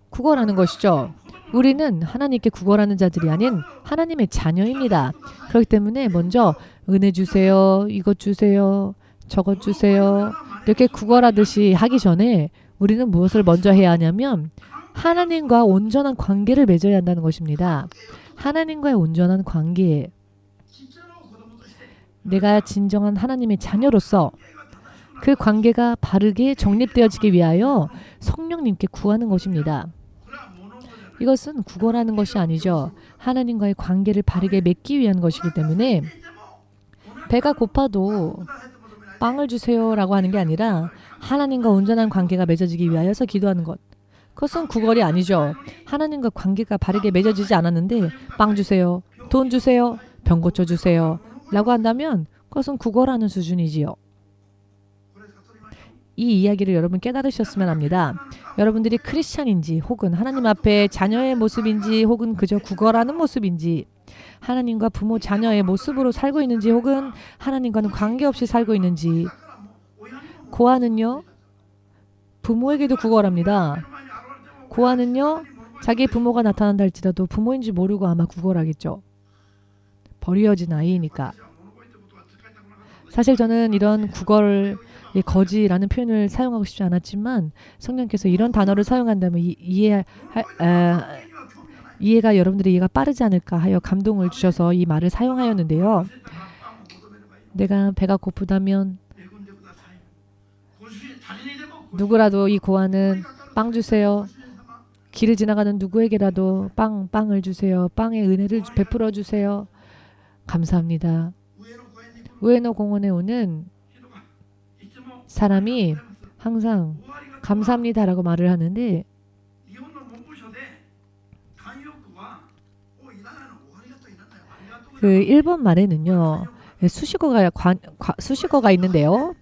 구걸하는 것이죠. 우리는 하나님께 구걸하는 자들이 아닌 하나님의 자녀입니다. 그렇기 때문에 먼저 은혜 주세요, 이것 주세요, 저것 주세요 이렇게 구걸하듯이 하기 전에 우리는 무엇을 먼저 해야 하냐면 하나님과 온전한 관계를 맺어야 한다는 것입니다. 하나님과의 온전한 관계에 내가 진정한 하나님의 자녀로서 그 관계가 바르게 정립되어지기 위하여 성령님께 구하는 것입니다. 이것은 구걸하는 것이 아니죠. 하나님과의 관계를 바르게 맺기 위한 것이기 때문에 배가 고파도 빵을 주세요라고 하는 게 아니라 하나님과 온전한 관계가 맺어지기 위하여서 기도하는 것. 그것은 구걸이 아니죠. 하나님과 관계가 바르게 맺어지지 않았는데 빵 주세요, 돈 주세요, 병 고쳐주세요 라고 한다면 그것은 구걸하는 수준이지요. 이 이야기를 여러분 깨달으셨으면 합니다. 여러분들이 크리스찬인지 혹은 하나님 앞에 자녀의 모습인지 혹은 그저 구걸하는 모습인지, 하나님과 부모 자녀의 모습으로 살고 있는지 혹은 하나님과는 관계없이 살고 있는지. 고아는요 부모에게도 구걸합니다. 고아는요 자기 부모가 나타난다 할지라도 부모인지 모르고 아마 구걸하겠죠. 버려진 아이니까. 사실 저는 이런 구걸, 거지라는 표현을 사용하고 싶지 않았지만 성령께서 이런 단어를 사용한다면 이해가 여러분들의 이해가 빠르지 않을까 하여 감동을 주셔서 이 말을 사용하였는데요. 내가 배가 고프다면 누구라도 이 고아는 빵 주세요. 길을 지나가는 누구에게라도 빵을 주세요. 빵의 은혜를 베풀어 주세요. 감사합니다. 우에노 공원에 오는 사람이 항상 감사합니다라고 말을 하는데 그 일본 말에는요. 수식어가 있는데요.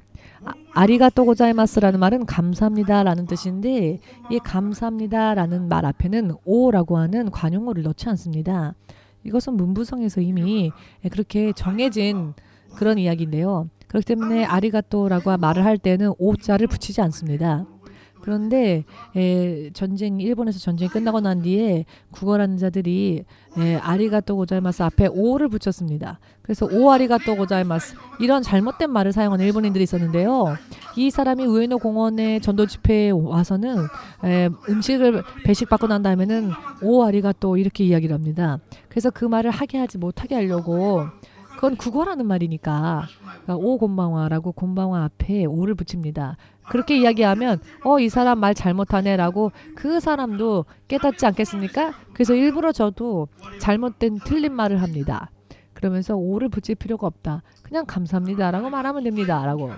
아리가또 고자이마스라는 말은 감사합니다라는 뜻인데 이 감사합니다라는 말 앞에는 오라고 하는 관용어를 넣지 않습니다. 이것은 문부성에서 이미 그렇게 정해진 그런 이야기인데요. 그렇기 때문에 아리가또라고 말을 할 때는 오자를 붙이지 않습니다. 그런데 일본에서 전쟁이 끝나고 난 뒤에 구걸하는 자들이 아리가또 고자이마스 앞에 오를 붙였습니다. 그래서 오 아리가또 고자이마스 이런 잘못된 말을 사용하는 일본인들이 있었는데요. 이 사람이 우에노 공원의 전도 집회에 와서는 음식을 배식받고 난 다음에는 오 아리가또 이렇게 이야기를 합니다. 그래서 그 말을 하지 못하게 하려고 그건 구걸하는 말이니까 그러니까 오 곤방와라고 곤방와 앞에 오를 붙입니다. 그렇게 이야기하면 이 사람 말 잘못하네라고 그 사람도 깨닫지 않겠습니까? 그래서 일부러 저도 잘못된 틀린 말을 합니다. 그러면서 오를 붙일 필요가 없다. 그냥 감사합니다라고 말하면 됩니다라고.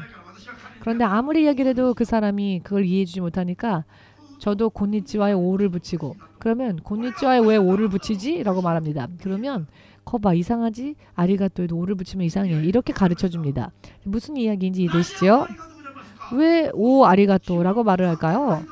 그런데 아무리 이야기를 해도 그 사람이 그걸 이해해주지 못하니까 저도 곤니찌와에 오를 붙이고 그러면 곤니찌와에 왜 오를 붙이지? 라고 말합니다. 그러면 거봐 이상하지? 아리가또에도 오를 붙이면 이상해. 이렇게 가르쳐줍니다. 무슨 이야기인지 이해되시죠? 왜 오 아리가또라고 말을 할까요?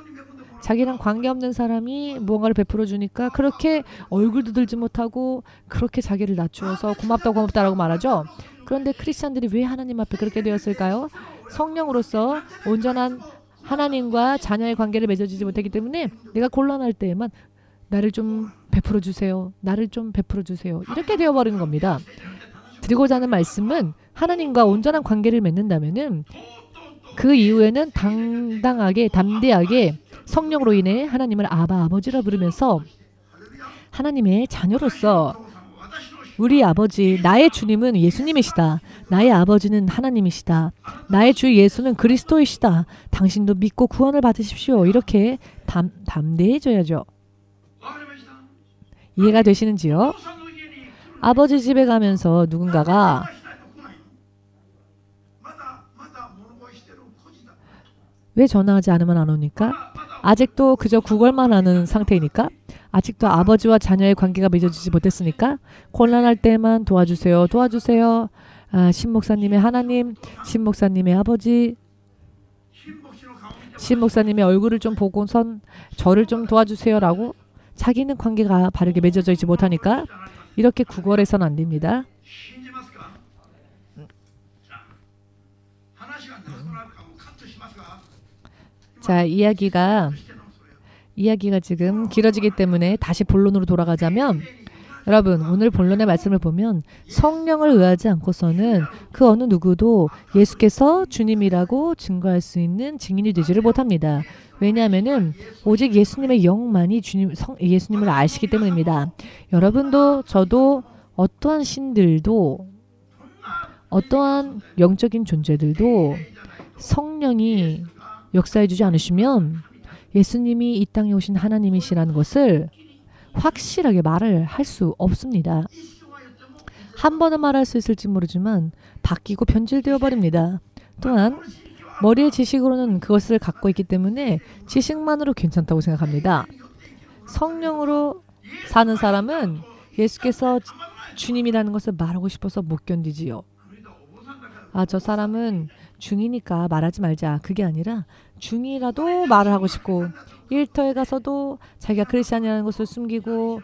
자기랑 관계없는 사람이 무언가를 베풀어 주니까 그렇게 얼굴도 들지 못하고 그렇게 자기를 낮추어서 고맙다라고 말하죠. 그런데 크리스찬들이 왜 하나님 앞에 그렇게 되었을까요? 성령으로서 온전한 하나님과 자녀의 관계를 맺어지지 못했기 때문에 내가 곤란할 때에만 나를 좀 베풀어 주세요. 나를 좀 베풀어 주세요. 이렇게 되어버리는 겁니다. 드리고자 하는 말씀은 하나님과 온전한 관계를 맺는다면은 그 이후에는 담대하게 성령으로 인해 하나님을 아버지라 부르면서 하나님의 자녀로서 우리 아버지, 나의 주님은 예수님이시다. 나의 아버지는 하나님이시다. 나의 주 예수는 그리스도이시다. 당신도 믿고 구원을 받으십시오. 이렇게 담대해져야죠. 이해가 되시는지요? 아버지 집에 가면서 누군가가 왜 전화하지 않으면 안 오니까? 아직도 그저 구걸만 하는 상태이니까? 아직도 아버지와 자녀의 관계가 맺어지지 못했으니까? 곤란할 때만 도와주세요. 신목사님의 하나님, 신목사님의 아버지, 신목사님의 얼굴을 좀 보고선 저를 좀 도와주세요라고 자기는 관계가 바르게 맺어져 있지 못하니까 이렇게 구걸해서는 안 됩니다. 자, 이야기가 지금 길어지기 때문에 다시 본론으로 돌아가자면 여러분 오늘 본론의 말씀을 보면 성령을 의하지 않고서는 그 어느 누구도 예수께서 주님이라고 증거할 수 있는 증인이 되지를 못합니다. 왜냐하면은 오직 예수님의 영만이 예수님을 아시기 때문입니다. 여러분도 저도 어떠한 신들도 어떠한 영적인 존재들도 성령이 역사해주지 않으시면 예수님이 이 땅에 오신 하나님이시라는 것을 확실하게 말을 할 수 없습니다. 한 번은 말할 수 있을지 모르지만 바뀌고 변질되어 버립니다. 또한 머리의 지식으로는 그것을 갖고 있기 때문에 지식만으로 괜찮다고 생각합니다. 성령으로 사는 사람은 예수께서 주님이라는 것을 말하고 싶어서 못 견디지요. 저 사람은 중이니까 말하지 말자. 그게 아니라 중이라도 말을 하고 싶고 일터에 가서도 자기가 크리스찬이라는 것을 숨기고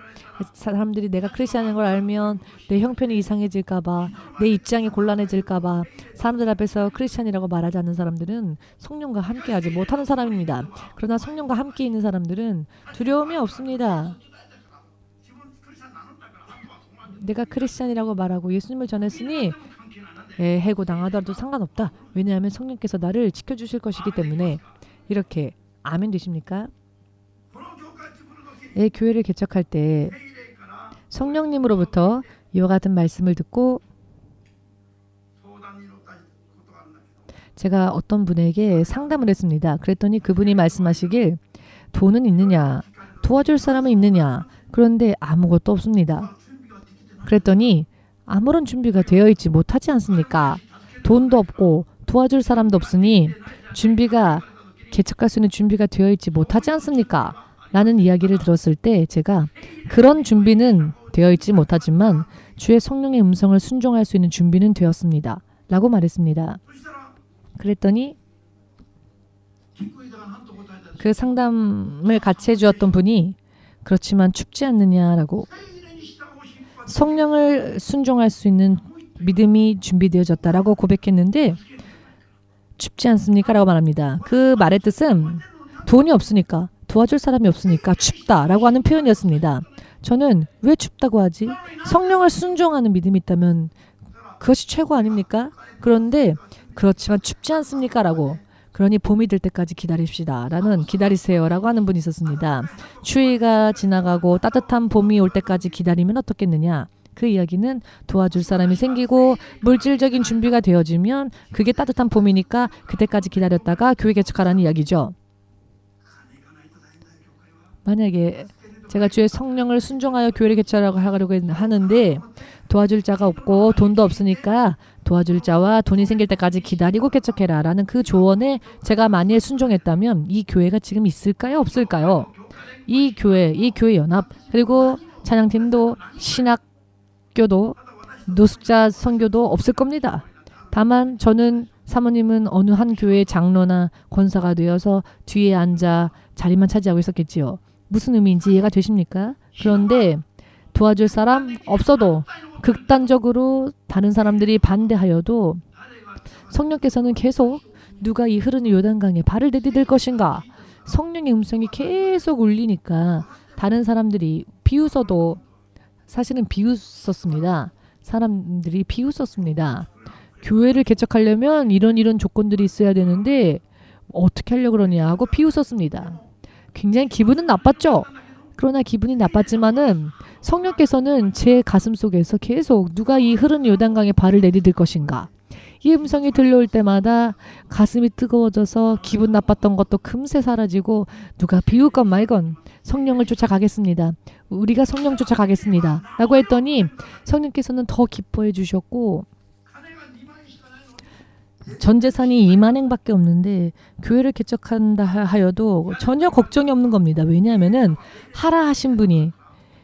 사람들이 내가 크리스찬인 걸 알면 내 형편이 이상해질까봐 내 입장이 곤란해질까봐 사람들 앞에서 크리스찬이라고 말하지 않는 사람들은 성령과 함께하지 못하는 사람입니다. 그러나 성령과 함께 있는 사람들은 두려움이 없습니다. 내가 크리스찬이라고 말하고 예수님을 전했으니 해고당하더라도 상관없다. 왜냐하면 성령께서 나를 지켜주실 것이기 때문에. 이렇게 아멘 되십니까? 교회를 개척할 때 성령님으로부터 이와 같은 말씀을 듣고 제가 어떤 분에게 상담을 했습니다. 그랬더니 그분이 말씀하시길 돈은 있느냐? 도와줄 사람은 있느냐? 그런데 아무것도 없습니다. 그랬더니 아무런 준비가 되어 있지 못하지 않습니까? 돈도 없고 도와줄 사람도 없으니 준비가 개척할 수 있는 준비가 되어 있지 못하지 않습니까? 라는 이야기를 들었을 때 제가 그런 준비는 되어 있지 못하지만 주의 성령의 음성을 순종할 수 있는 준비는 되었습니다. 라고 말했습니다. 그랬더니 그 상담을 같이 해주었던 분이 그렇지만 춥지 않느냐라고 성령을 순종할 수 있는 믿음이 준비되어졌다라고 고백했는데 춥지 않습니까? 라고 말합니다. 그 말의 뜻은 돈이 없으니까 도와줄 사람이 없으니까 춥다라고 하는 표현이었습니다. 저는 왜 춥다고 하지? 성령을 순종하는 믿음이 있다면 그것이 최고 아닙니까? 그런데 그렇지만 춥지 않습니까? 라고 그러니 봄이 될 때까지 기다립시다. 라는 기다리세요. 라고 하는 분이 있었습니다. 추위가 지나가고 따뜻한 봄이 올 때까지 기다리면 어떻겠느냐? 그 이야기는 도와줄 사람이 생기고 물질적인 준비가 되어지면 그게 따뜻한 봄이니까 그때까지 기다렸다가 교회 개척하라는 이야기죠. 만약에 제가 주의 성령을 순종하여 교회를 개척하려고 하는데 도와줄 자가 없고 돈도 없으니까 도와줄 자와 돈이 생길 때까지 기다리고 개척해라 라는 그 조언에 제가 만일 순종했다면 이 교회가 지금 있을까요? 없을까요? 이 교회 연합 그리고 찬양팀도 신학교도 노숙자 선교도 없을 겁니다. 다만 저는 사모님은 어느 한 교회의 장로나 권사가 되어서 뒤에 앉아 자리만 차지하고 있었겠지요. 무슨 의미인지 이해가 되십니까? 그런데 도와줄 사람 없어도 극단적으로 다른 사람들이 반대하여도 성령께서는 계속 누가 이 흐르는 요단강에 발을 내디딜 것인가? 성령의 음성이 계속 울리니까 다른 사람들이 비웃어도 사실은 비웃었습니다. 사람들이 비웃었습니다. 교회를 개척하려면 이런 조건들이 있어야 되는데 어떻게 하려고 그러냐 하고 비웃었습니다. 굉장히 기분은 나빴죠. 그러나 기분이 나빴지만은 성령께서는 제 가슴 속에서 계속 누가 이 흐르는 요단강에 발을 내디딜 것인가. 이 음성이 들려올 때마다 가슴이 뜨거워져서 기분 나빴던 것도 금세 사라지고 누가 비웃건 말건 성령을 쫓아가겠습니다. 우리가 성령 쫓아가겠습니다. 라고 했더니 성령께서는 더 기뻐해 주셨고 전 재산이 2만행밖에 없는데 교회를 개척한다 하여도 전혀 걱정이 없는 겁니다. 왜냐하면은 하라 하신 분이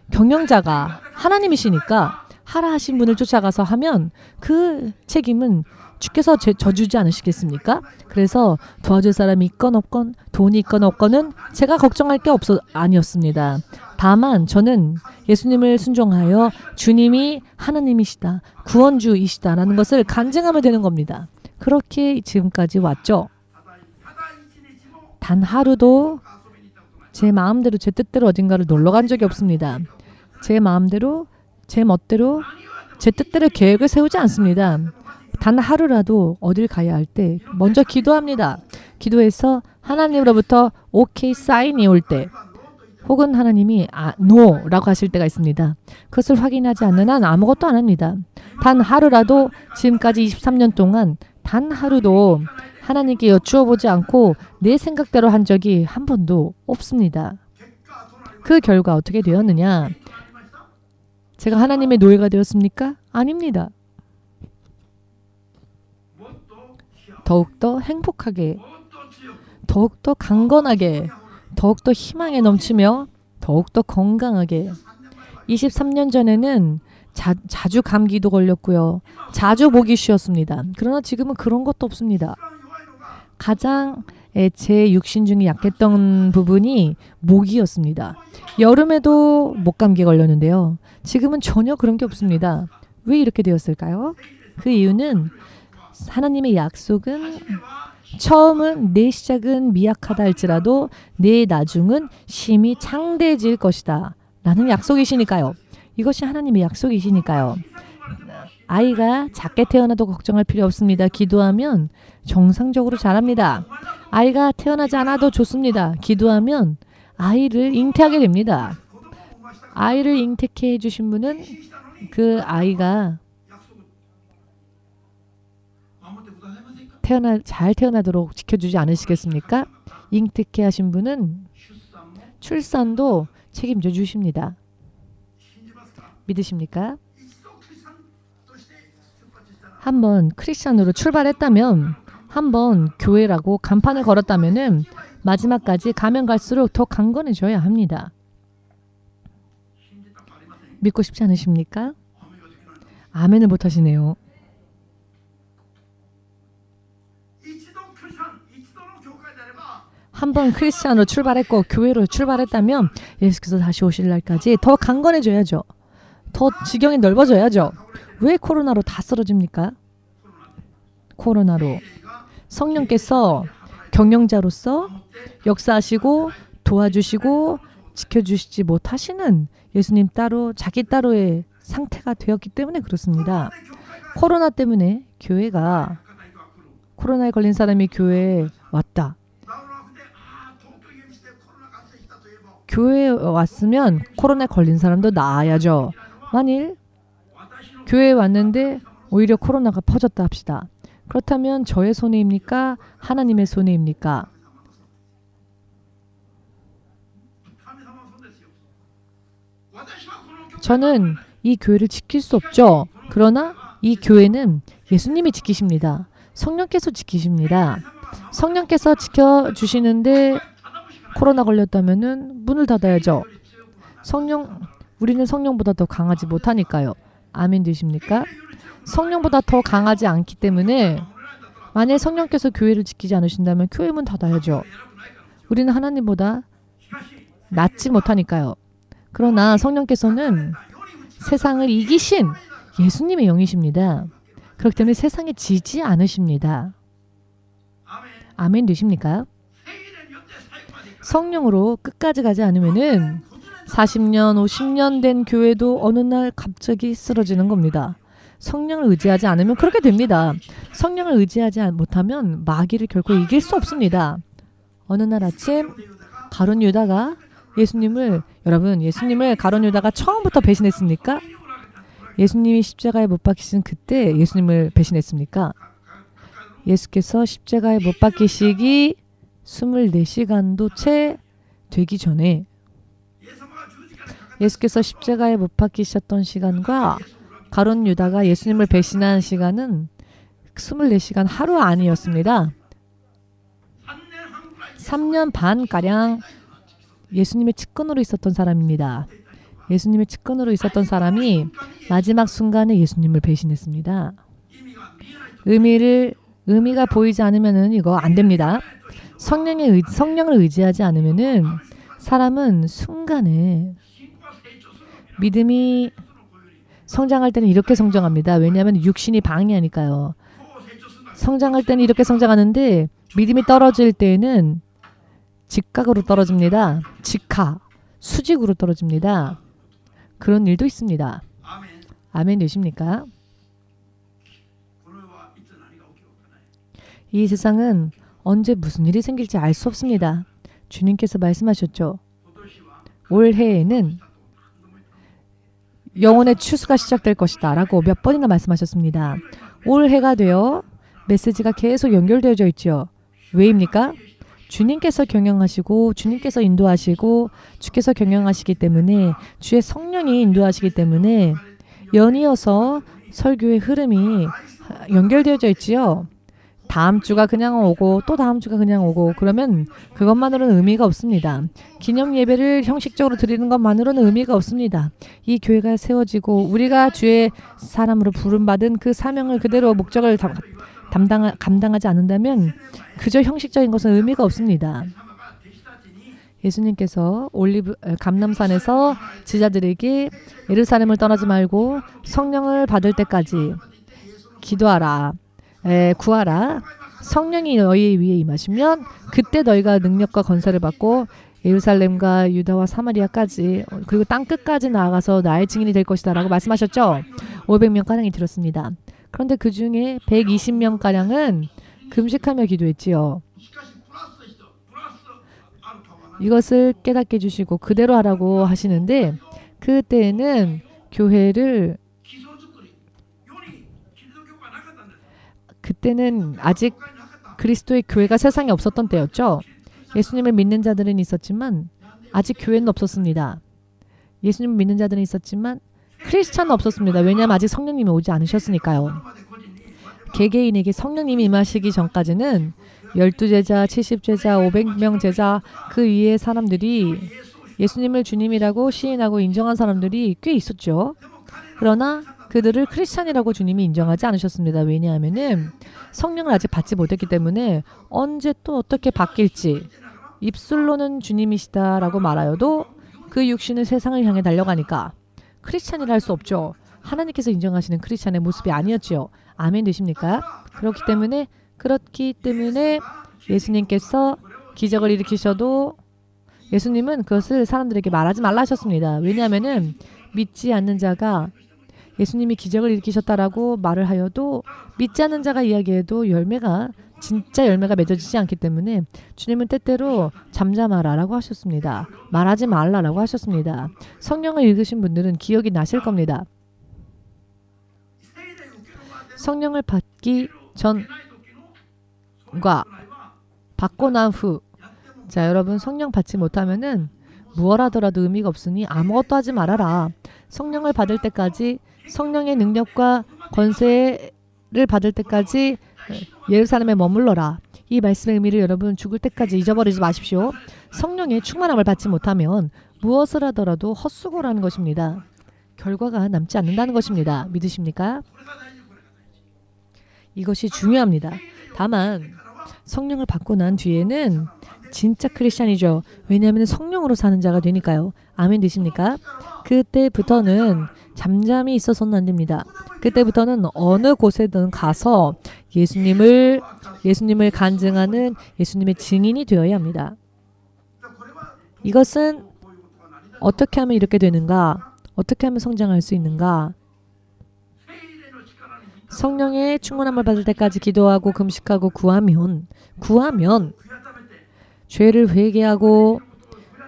경영자가 하나님이시니까 하라 하신 분을 쫓아가서 하면 그 책임은 주께서 져주지 않으시겠습니까? 그래서 도와줄 사람이 있건 없건 돈이 있건 없건은 제가 걱정할 게 아니었습니다. 다만 저는 예수님을 순종하여 주님이 하나님이시다, 구원주이시다라는 것을 간증하면 되는 겁니다. 그렇게 지금까지 왔죠. 단 하루도 제 마음대로 제 뜻대로 어딘가를 놀러 간 적이 없습니다. 제 마음대로 제 멋대로 제 뜻대로 계획을 세우지 않습니다. 단 하루라도 어딜 가야 할 때 먼저 기도합니다. 기도해서 하나님으로부터 오케이 사인이 올 때 혹은 하나님이 노라고 하실 때가 있습니다. 그것을 확인하지 않는 한 아무것도 안 합니다. 단 하루라도 지금까지 23년 동안 단 하루도 하나님께 여쭈어보지 않고 내 생각대로 한 적이 한 번도 없습니다. 그 결과 어떻게 되었느냐? 제가 하나님의 노예가 되었습니까? 아닙니다. 더욱더 행복하게, 더욱더 강건하게, 더욱더 희망에 넘치며 더욱더 건강하게 23년 전에는 자주 감기도 걸렸고요. 자주 목이 쉬었습니다. 그러나 지금은 그런 것도 없습니다. 가장 제 육신 중에 약했던 부분이 목이었습니다. 여름에도 목감기 걸렸는데요. 지금은 전혀 그런 게 없습니다. 왜 이렇게 되었을까요? 그 이유는 하나님의 약속은 처음은 내 시작은 미약하다 할지라도 내 나중은 심히 창대해질 것이다 라는 약속이시니까요. 이것이 하나님의 약속이시니까요. 아이가 작게 태어나도 걱정할 필요 없습니다. 기도하면 정상적으로 자랍니다. 아이가 태어나지 않아도 좋습니다. 기도하면 아이를 잉태하게 됩니다. 아이를 잉태케 해주신 분은 그 아이가 잘 태어나도록 지켜주지 않으시겠습니까? 잉태케 하신 분은 출산도 책임져 주십니다. 믿으십니까? 한번 크리스찬으로 출발했다면, 한번 교회라고 간판을 걸었다면은 마지막까지 가면 갈수록 더 강건해져야 합니다. 믿고 싶지 않으십니까? 아멘을 못 하시네요. 한번 크리스찬으로 출발했고 교회로 출발했다면 예수께서 다시 오실 날까지 더 강건해져야죠. 더 지경이 넓어져야죠. 왜 코로나로 다 쓰러집니까? 코로나로 성령께서 경영자로서 역사하시고 도와주시고 지켜주시지 못하시는 예수님 따로 자기 따로의 상태가 되었기 때문에 그렇습니다. 코로나 때문에 코로나에 걸린 사람이 교회에 왔다. 교회에 왔으면 코로나에 걸린 사람도 나아야죠. 만일 교회에 왔는데 오히려 코로나가 퍼졌다 합시다. 그렇다면 저의 손해입니까? 하나님의 손해입니까? 저는 이 교회를 지킬 수 없죠. 그러나 이 교회는 예수님이 지키십니다. 성령께서 지키십니다. 성령께서 지켜주시는데 코로나 걸렸다면은 문을 닫아야죠. 우리는 성령보다 더 강하지 못하니까요. 아멘 되십니까? 성령보다 더 강하지 않기 때문에 만약 성령께서 교회를 지키지 않으신다면 교회 문 닫아야죠. 우리는 하나님보다 낫지 못하니까요. 그러나 성령께서는 세상을 이기신 예수님의 영이십니다. 그렇기 때문에 세상에 지지 않으십니다. 아멘 되십니까? 성령으로 끝까지 가지 않으면은 40년, 50년 된 교회도 어느 날 갑자기 쓰러지는 겁니다. 성령을 의지하지 않으면 그렇게 됩니다. 성령을 의지하지 못하면 마귀를 결코 이길 수 없습니다. 어느 날 아침 가룟 유다가 예수님을 가룟 유다가 처음부터 배신했습니까? 예수님이 십자가에 못 박히신 그때 예수님을 배신했습니까? 예수께서 십자가에 못 박히시기 24시간도 채 되기 전에 예수께서 십자가에 못 박히셨던 시간과 가룟 유다가 예수님을 배신한 시간은 24시간 하루 아니었습니다. 3년 반가량 예수님의 측근으로 있었던 사람입니다. 예수님의 측근으로 있었던 사람이 마지막 순간에 예수님을 배신했습니다. 의미가 보이지 않으면은 이거 안 됩니다. 성령을 의지하지 않으면은 사람은 순간에 믿음이 성장할 때는 이렇게 성장합니다. 왜냐하면 육신이 방해하니까요. 성장할 때는 이렇게 성장하는데 믿음이 떨어질 때는 직각으로 떨어집니다. 수직으로 떨어집니다. 그런 일도 있습니다. 아멘 되십니까? 이 세상은 언제 무슨 일이 생길지 알 수 없습니다. 주님께서 말씀하셨죠. 올해에는 영혼의 추수가 시작될 것이다 라고 몇 번이나 말씀하셨습니다. 올해가 되어 메시지가 계속 연결되어져 있죠. 왜입니까? 주님께서 경영하시고 주님께서 인도하시고 주께서 경영하시기 때문에 주의 성령이 인도하시기 때문에 연이어서 설교의 흐름이 연결되어져 있지요. 다음 주가 그냥 오고 또 다음 주가 그냥 오고 그러면 그것만으로는 의미가 없습니다. 기념 예배를 형식적으로 드리는 것만으로는 의미가 없습니다. 이 교회가 세워지고 우리가 주의 사람으로 부름받은 그 사명을 그대로 목적을 감당하지 않는다면 그저 형식적인 것은 의미가 없습니다. 예수님께서 감람산에서 제자들에게 예루살렘을 떠나지 말고 성령을 받을 때까지 기도하라. 구하라. 성령이 너희 위에 임하시면 그때 너희가 능력과 권세를 받고 예루살렘과 유다와 사마리아까지 그리고 땅끝까지 나아가서 나의 증인이 될 것이다 라고 말씀하셨죠. 500명가량이 들었습니다. 그런데 그 중에 120명가량은 금식하며 기도했지요. 이것을 깨닫게 해주시고 그대로 하라고 하시는데 그때에는 교회를 그때는 아직 그리스도의 교회가 세상에 없었던 때였죠. 예수님을 믿는 자들은 있었지만 아직 교회는 없었습니다. 예수님을 믿는 자들은 있었지만 크리스찬은 없었습니다. 왜냐하면 아직 성령님이 오지 않으셨으니까요. 개개인에게 성령님이 임하시기 전까지는 12제자, 70제자, 500명 제자 그 위에 사람들이 예수님을 주님이라고 시인하고 인정한 사람들이 꽤 있었죠. 그러나 그들을 크리스찬이라고 주님이 인정하지 않으셨습니다. 왜냐하면 성령을 아직 받지 못했기 때문에 언제 또 어떻게 바뀔지 입술로는 주님이시다라고 말하여도 그 육신은 세상을 향해 달려가니까 크리스찬이라 할 수 없죠. 하나님께서 인정하시는 크리스찬의 모습이 아니었지요. 아멘 되십니까? 그렇기 때문에 예수님께서 기적을 일으키셔도 예수님은 그것을 사람들에게 말하지 말라 하셨습니다. 왜냐하면 믿지 않는 자가 예수님이 기적을 일으키셨다라고 말을 하여도 믿지 않는 자가 이야기해도 진짜 열매가 맺어지지 않기 때문에 주님은 때때로 잠잠하라라고 하셨습니다. 말하지 말라라고 하셨습니다. 성령을 읽으신 분들은 기억이 나실 겁니다. 성령을 받기 전과 받고 난 후, 자 여러분 성령 받지 못하면은 무엇 하더라도 의미가 없으니 아무것도 하지 말아라. 성령을 받을 때까지 성령의 능력과 권세를 받을 때까지 예루살렘에 머물러라. 이 말씀의 의미를 여러분 죽을 때까지 잊어버리지 마십시오. 성령의 충만함을 받지 못하면 무엇을 하더라도 헛수고라는 것입니다. 결과가 남지 않는다는 것입니다. 믿으십니까? 이것이 중요합니다. 다만 성령을 받고 난 뒤에는 진짜 크리스찬이죠. 왜냐하면 성령으로 사는 자가 되니까요. 아멘 되십니까? 그때부터는 잠잠히 있어서는 안 됩니다. 그때부터는 어느 곳에든 가서 예수님을 간증하는 예수님의 증인이 되어야 합니다. 이것은 어떻게 하면 이렇게 되는가? 어떻게 하면 성장할 수 있는가? 성령의 충만함을 받을 때까지 기도하고 금식하고 구하면 죄를 회개하고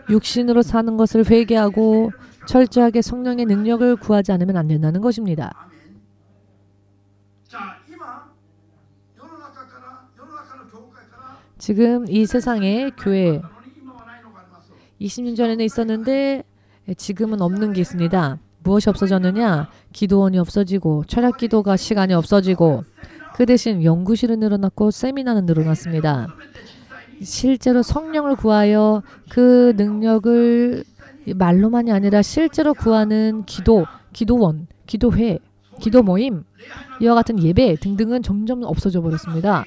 육신으로 사는 것을 회개하고 철저하게 성령의 능력을 구하지 않으면 안 된다는 것입니다. 지금 이 세상에 교회 20년 전에는 있었는데 지금은 없는 게 있습니다. 무엇이 없어졌느냐? 기도원이 없어지고 철학기도가 시간이 없어지고 그 대신 연구실은 늘어났고 세미나는 늘어났습니다. 실제로 성령을 구하여 그 능력을 말로만이 아니라 실제로 구하는 기도원, 기도회, 기도 모임, 이와 같은 예배 등등은 점점 없어져 버렸습니다.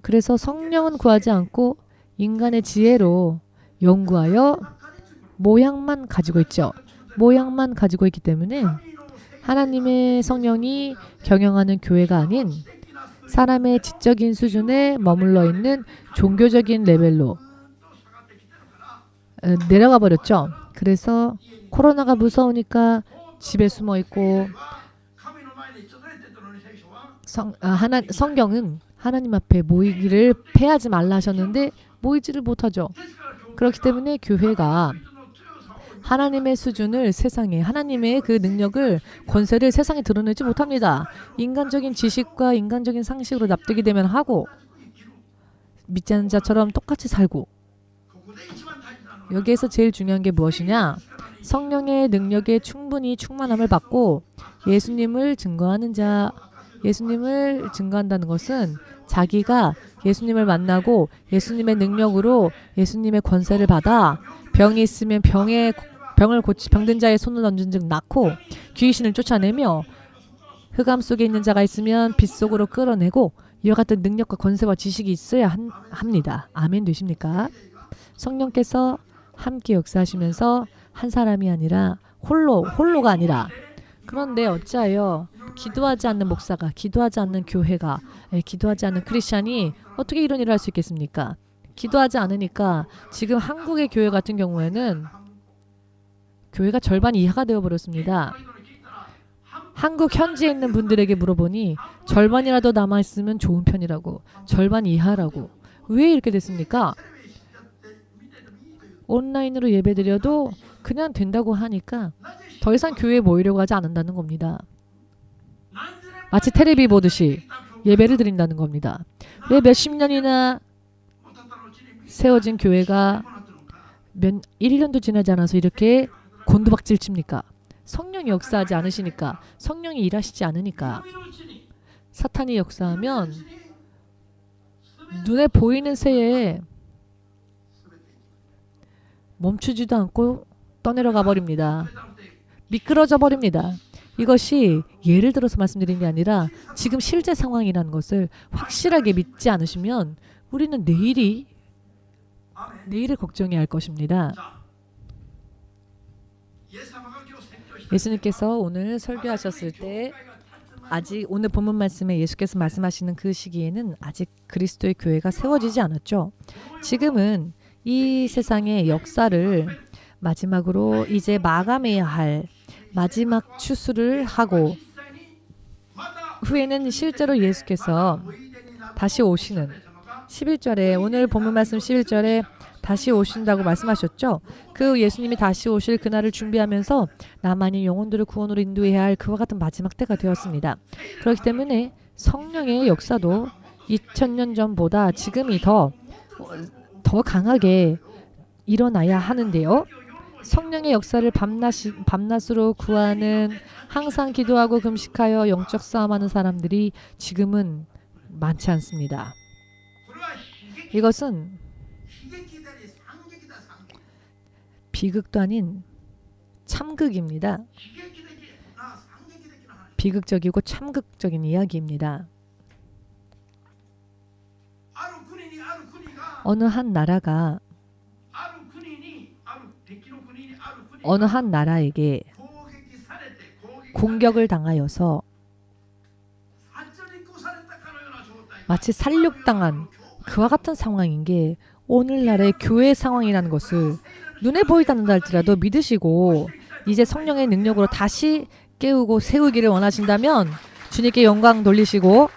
그래서 성령은 구하지 않고 인간의 지혜로 연구하여 모양만 가지고 있죠. 모양만 가지고 있기 때문에 하나님의 성령이 경영하는 교회가 아닌 사람의 지적인 수준에 머물러 있는 종교적인 레벨로 내려가 버렸죠. 그래서 코로나가 무서우니까 집에 숨어 있고 성경은 하나님 앞에 모이기를 패하지 말라 하셨는데 모이지를 못하죠. 그렇기 때문에 교회가 하나님의 수준을 세상에, 하나님의 그 능력을, 권세를 세상에 드러내지 못합니다. 인간적인 지식과 인간적인 상식으로 납득이 되면 하고 믿지 않는 자처럼 똑같이 살고, 여기에서 제일 중요한 게 무엇이냐? 성령의 능력에 충분히 충만함을 받고 예수님을 증거하는 자, 예수님을 증거한다는 것은 자기가 예수님을 만나고 예수님의 능력으로 예수님의 권세를 받아 병이 있으면 병을 고치 병든 자의 손을 얹은 즉 낫고 귀신을 쫓아내며 흑암 속에 있는 자가 있으면 빛 속으로 끌어내고 이와 같은 능력과 권세와 지식이 있어야 합니다. 아멘 되십니까? 성령께서 함께 역사하시면서 한 사람이 아니라 홀로가 아니라 그런데 어찌하여 기도하지 않는 목사가 기도하지 않는 교회가 기도하지 않는 크리스찬이 어떻게 이런 일을 할 수 있겠습니까? 기도하지 않으니까 지금 한국의 교회 같은 경우에는 교회가 절반 이하가 되어버렸습니다. 한국 현지에 있는 분들에게 물어보니 절반이라도 남아있으면 좋은 편이라고 절반 이하라고 왜 이렇게 됐습니까? 온라인으로 예배드려도 그냥 된다고 하니까 더 이상 교회에 모이려고 하지 않는다는 겁니다. 마치 테레비 보듯이 예배를 드린다는 겁니다. 왜 몇십 년이나 세워진 교회가 1년도 지나지 않아서 이렇게 곤두박질 칩니까? 성령이 역사하지 않으시니까 성령이 일하시지 않으니까 사탄이 역사하면 눈에 보이는 새에 멈추지도 않고 떠내려가 버립니다. 미끄러져 버립니다. 이것이 예를 들어서 말씀드린 게 아니라 지금 실제 상황이라는 것을 확실하게 믿지 않으시면 우리는 내일을 걱정해야 할 것입니다. 예수님께서 오늘 설교하셨을 때 아직 오늘 본문 말씀에 예수께서 말씀하시는 그 시기에는 아직 그리스도의 교회가 세워지지 않았죠. 지금은 이 세상의 역사를 마지막으로 이제 마감해야 할 마지막 추수를 하고 후에는 실제로 예수께서 다시 오시는 11절에 오늘 본문 말씀 11절에 다시 오신다고 말씀하셨죠. 그 예수님이 다시 오실 그날을 준비하면서 나만이 영혼들을 구원으로 인도해야 할 그와 같은 마지막 때가 되었습니다. 그렇기 때문에 성령의 역사도 2000년 전보다 지금이 더 강하게 일어나야 하는데요. 성령의 역사를 밤낮으로 구하는 항상 기도하고 금식하여 영적 싸움하는 사람들이 지금은 많지 않습니다. 이것은 비극도 아닌 참극입니다. 비극적이고 참극적인 이야기입니다. 어느 한 나라에게 공격을 당하여서 마치 살육당한 그와 같은 상황인 게 오늘날의 교회 상황이라는 것을 눈에 보이지 않는다 할지라도 믿으시고 이제 성령의 능력으로 다시 깨우고 세우기를 원하신다면 주님께 영광 돌리시고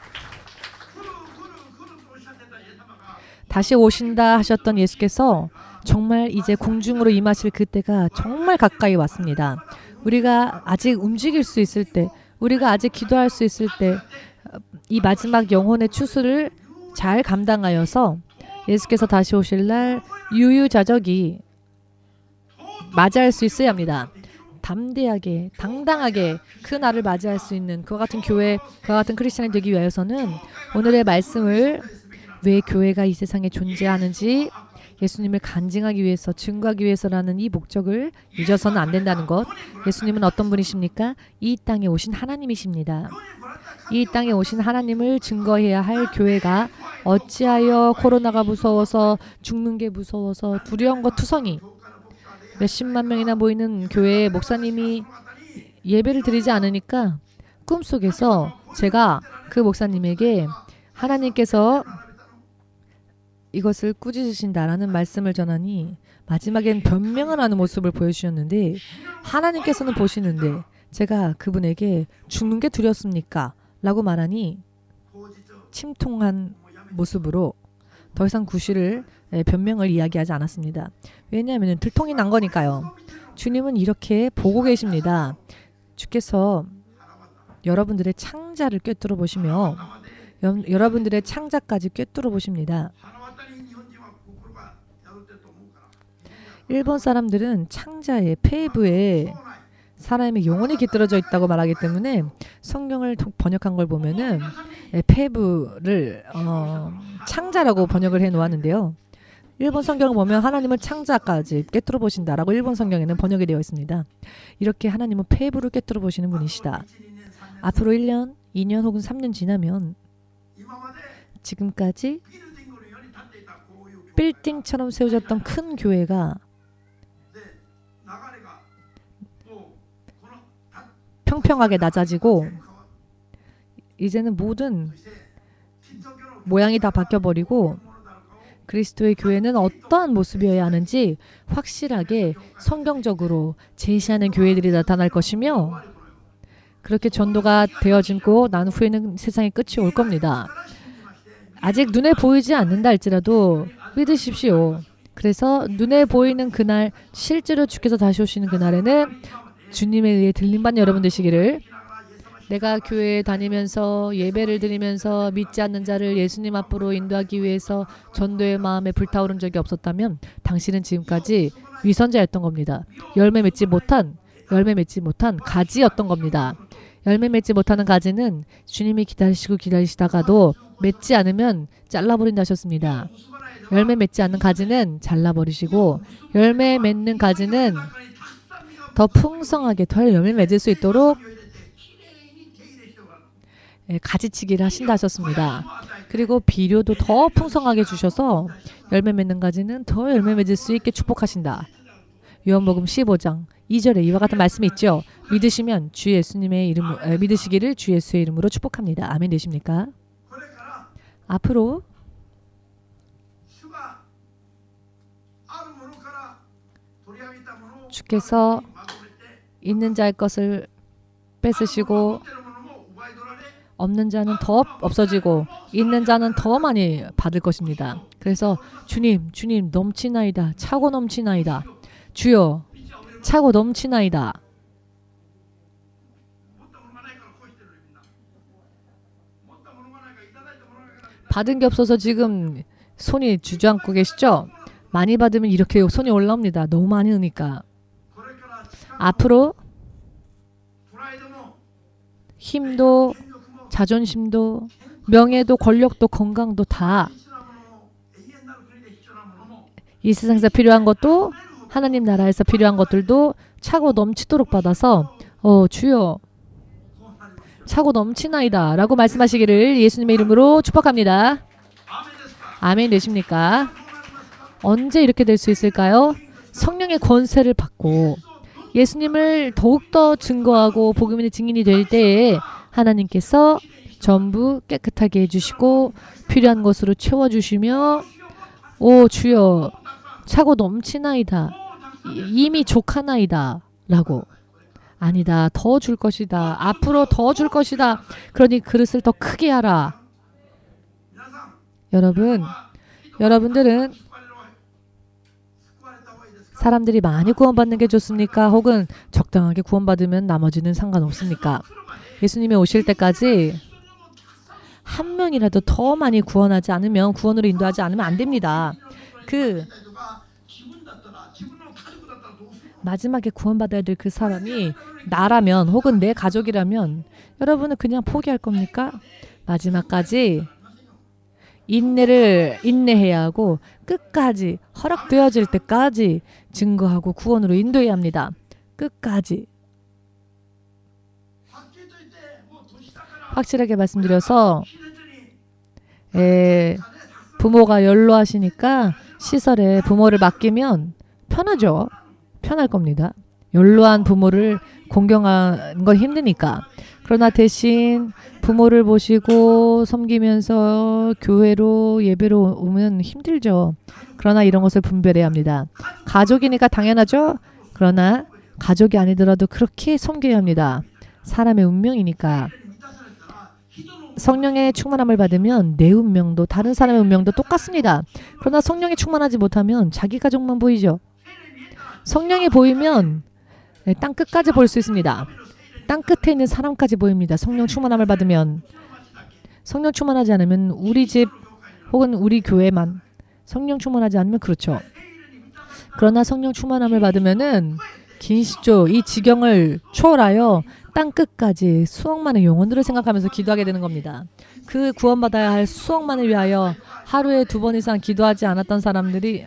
다시 오신다 하셨던 예수께서 정말 이제 공중으로 임하실 그때가 정말 가까이 왔습니다. 우리가 아직 움직일 수 있을 때, 우리가 아직 기도할 수 있을 때 이 마지막 영혼의 추수를 잘 감당하여서 예수께서 다시 오실 날 유유자적이 맞이할 수 있어야 합니다. 담대하게, 당당하게 그 날을 맞이할 수 있는 그와 같은 교회, 그와 같은 크리스천이 되기 위해서는 오늘의 말씀을 왜 교회가 이 세상에 존재하는지 예수님을 간증하기 위해서, 증거하기 위해서라는 이 목적을 잊어서는 안 된다는 것. 예수님은 어떤 분이십니까? 이 땅에 오신 하나님이십니다. 이 땅에 오신 하나님을 증거해야 할 교회가 어찌하여 코로나가 무서워서 죽는 게 무서워서 두려운 것 투성이 몇십만 명이나 모이는 교회에 목사님이 예배를 드리지 않으니까 꿈속에서 제가 그 목사님에게 하나님께서 이것을 꾸짖으신다라는 말씀을 전하니 마지막엔 변명을 하는 모습을 보여주셨는데 하나님께서는 보시는데 제가 그분에게 죽는 게 두렵습니까? 라고 말하니 침통한 모습으로 더 이상 구실을 변명을 이야기하지 않았습니다. 왜냐하면 들통이 난 거니까요. 주님은 이렇게 보고 계십니다. 주께서 여러분들의 창자를 꿰뚫어 보시며 여러분들의 창자까지 꿰뚫어 보십니다. 일본 사람들은 창자에 폐부에 사람의 영혼이 깃들어져 있다고 말하기 때문에 성경을 번역한 걸 보면은 페브를 창자라고 번역을 해 놓았는데요. 일본 성경을 보면 하나님을 창자까지 꿰뚫어 보신다라고 일본 성경에는 번역이 되어 있습니다. 이렇게 하나님은 페브를 꿰뚫어 보시는 분이시다. 앞으로 1년, 2년 혹은 3년 지나면 지금까지 빌딩처럼 세워졌던 큰 교회가 평평하게 낮아지고 이제는 모든 모양이 다 바뀌어버리고 그리스도의 교회는 어떠한 모습이어야 하는지 확실하게 성경적으로 제시하는 교회들이 나타날 것이며 그렇게 전도가 되어지고 난 후에는 세상의 끝이 올 겁니다. 아직 눈에 보이지 않는다 할지라도 믿으십시오. 그래서 눈에 보이는 그날 실제로 주께서 다시 오시는 그날에는 주님에 의해 들림받는 여러분 되시기를 내가 교회에 다니면서 예배를 드리면서 믿지 않는 자를 예수님 앞으로 인도하기 위해서 전도의 마음에 불타오른 적이 없었다면 당신은 지금까지 위선자였던 겁니다. 열매 맺지 못한 가지였던 겁니다. 열매 맺지 못하는 가지는 주님이 기다리시다가도 맺지 않으면 잘라버린다 하셨습니다. 열매 맺지 않는 가지는 잘라버리시고 열매 맺는 가지는 더 풍성하게 더 열매 맺을 수 있도록 가지치기를 하신다 하셨습니다. 그리고 비료도 더 풍성하게 주셔서 열매 맺는 가지는 더 열매 맺을 수 있게 축복하신다. 요한복음 15장 2절에 이와 같은 말씀이 있죠. 믿으시면 주 예수님의 이름 믿으시기를 주 예수의 이름으로 축복합니다. 아멘 되십니까? 앞으로 주께서 있는 자의 것을 뺏으시고 없는 자는 더 없어지고 있는 자는 더 많이 받을 것입니다. 그래서 주님 넘치나이다. 차고 넘치나이다. 주여 차고 넘치나이다. 받은 게 없어서 지금 손이 주저앉고 계시죠? 많이 받으면 이렇게 손이 올라옵니다. 너무 많이 넣으니까. 앞으로 힘도 자존심도 명예도 권력도 건강도 다 이 세상에서 필요한 것도 하나님 나라에서 필요한 것들도 차고 넘치도록 받아서 주여 차고 넘치나이다 라고 말씀하시기를 예수님의 이름으로 축복합니다. 아멘 되십니까? 언제 이렇게 될 수 있을까요? 성령의 권세를 받고 예수님을 더욱더 증거하고 복음의 증인이 될 때에 하나님께서 전부 깨끗하게 해주시고 필요한 것으로 채워주시며 오 주여 차고 넘치나이다. 이미 족하나이다. 라고 아니다. 더 줄 것이다. 앞으로 더 줄 것이다. 그러니 그릇을 더 크게 하라. 여러분들은 사람들이 많이 구원받는 게 좋습니까? 혹은 적당하게 구원받으면 나머지는 상관없습니까? 예수님이 오실 때까지 한 명이라도 더 많이 구원하지 않으면 구원으로 인도하지 않으면 안 됩니다. 마지막에 구원받아야 될 그 사람이 나라면 혹은 내 가족이라면 여러분은 그냥 포기할 겁니까? 마지막까지 인내해야 하고 끝까지 허락되어질 때까지 증거하고 구원으로 인도해야 합니다. 끝까지. 확실하게 말씀드려서 부모가 연로하시니까 시설에 부모를 맡기면 편하죠. 편할 겁니다. 연로한 부모를 공경하는 건 힘드니까. 그러나 대신 부모를 보시고 섬기면서 교회로 예배로 오면 힘들죠. 그러나 이런 것을 분별해야 합니다. 가족이니까 당연하죠. 그러나 가족이 아니더라도 그렇게 섬겨야 합니다. 사람의 운명이니까. 성령의 충만함을 받으면 내 운명도 다른 사람의 운명도 똑같습니다. 그러나 성령이 충만하지 못하면 자기 가족만 보이죠. 성령이 보이면 땅 끝까지 볼 수 있습니다. 땅 끝에 있는 사람까지 보입니다. 성령 충만함을 받으면. 성령 충만하지 않으면 우리 집 혹은 우리 교회만. 성령 충만하지 않으면 그렇죠. 그러나 성령 충만함을 받으면은 긴 시조 이 지경을 초월하여 땅 끝까지 수억만의 영혼들을 생각하면서 기도하게 되는 겁니다. 그 구원받아야 할 수억만을 위하여 하루에 2번 이상 기도하지 않았던 사람들이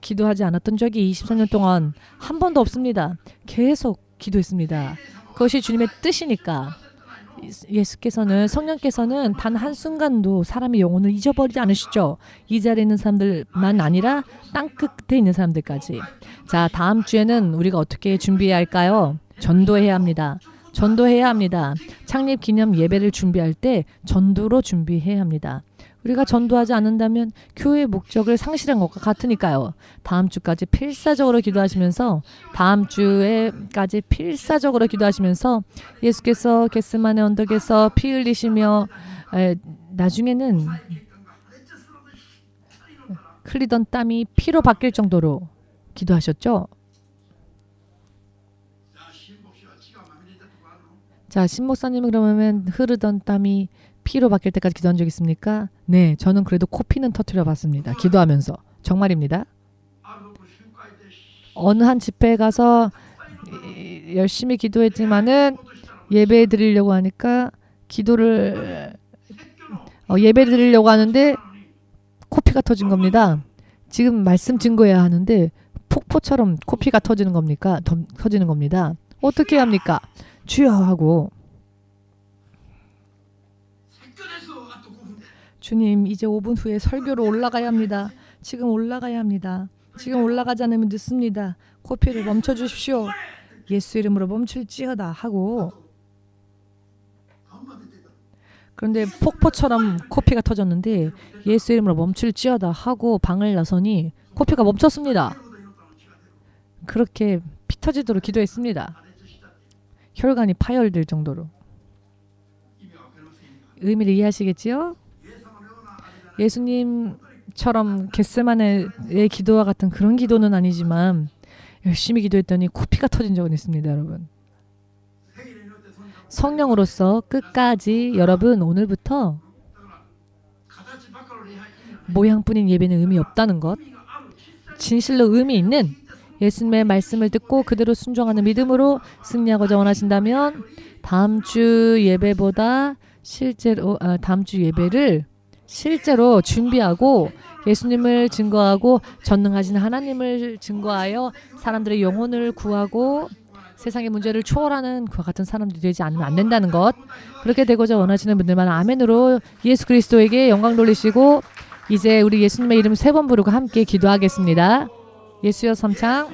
기도하지 않았던 적이 23년 동안 한 번도 없습니다. 계속 기도했습니다. 그것이 주님의 뜻이니까. 예수께서는 성령께서는 단 한순간도 사람의 영혼을 잊어버리지 않으시죠. 이 자리에 있는 사람들만 아니라 땅 끝에 있는 사람들까지. 자, 다음 주에는 우리가 어떻게 준비해야 할까요? 전도해야 합니다. 전도해야 합니다. 창립 기념 예배를 준비할 때 전도로 준비해야 합니다. 우리가 전도하지 않는다면 교회의 목적을 상실한 것과 같으니까요. 다음 주까지 필사적으로 기도하시면서 예수께서 겟세마네 언덕에서 피 흘리시며 나중에는 흘리던 땀이 피로 바뀔 정도로 기도하셨죠. 자, 신 목사님은 그러면 흐르던 땀이 피로 바뀔 때까지 기도한 적 있습니까? 네, 저는 그래도 코피는 터뜨려 봤습니다. 기도하면서. 정말입니다. 어느 한 집회에 가서 열심히 기도했지만은 예배 드리려고 하니까 예배 드리려고 하는데 코피가 터진 겁니다. 지금 말씀 증거해야 하는데 폭포처럼 코피가 터지는 겁니다. 어떻게 합니까? 주여 하고, 주님 이제 5분 후에 설교로 올라가야 합니다. 지금 올라가야 합니다. 지금 올라가지 않으면 늦습니다. 코피를 멈춰주십시오. 예수 이름으로 멈출지어다 하고, 그런데 폭포처럼 코피가 터졌는데 예수 이름으로 멈출지어다 하고 방을 나서니 코피가 멈췄습니다. 그렇게 피 터지도록 기도했습니다. 혈관이 파열될 정도로. 의미를 이해하시겠지요? 예수님처럼 겟세마네의 기도와 같은 그런 기도는 아니지만 열심히 기도했더니 코피가 터진 적은 있습니다, 여러분. 성령으로서 끝까지 여러분 오늘부터 모양뿐인 예배는 의미 없다는 것, 진실로 의미 있는 예수님의 말씀을 듣고 그대로 순종하는 믿음으로 승리하고자 원하신다면 다음 주 예배를 실제로 준비하고 예수님을 증거하고 전능하신 하나님을 증거하여 사람들의 영혼을 구하고 세상의 문제를 초월하는 그와 같은 사람들이 되지 않으면 안 된다는 것, 그렇게 되고자 원하시는 분들만 아멘으로 예수 그리스도에게 영광 돌리시고 이제 우리 예수님의 이름 3번 부르고 함께 기도하겠습니다. 예수여 삼창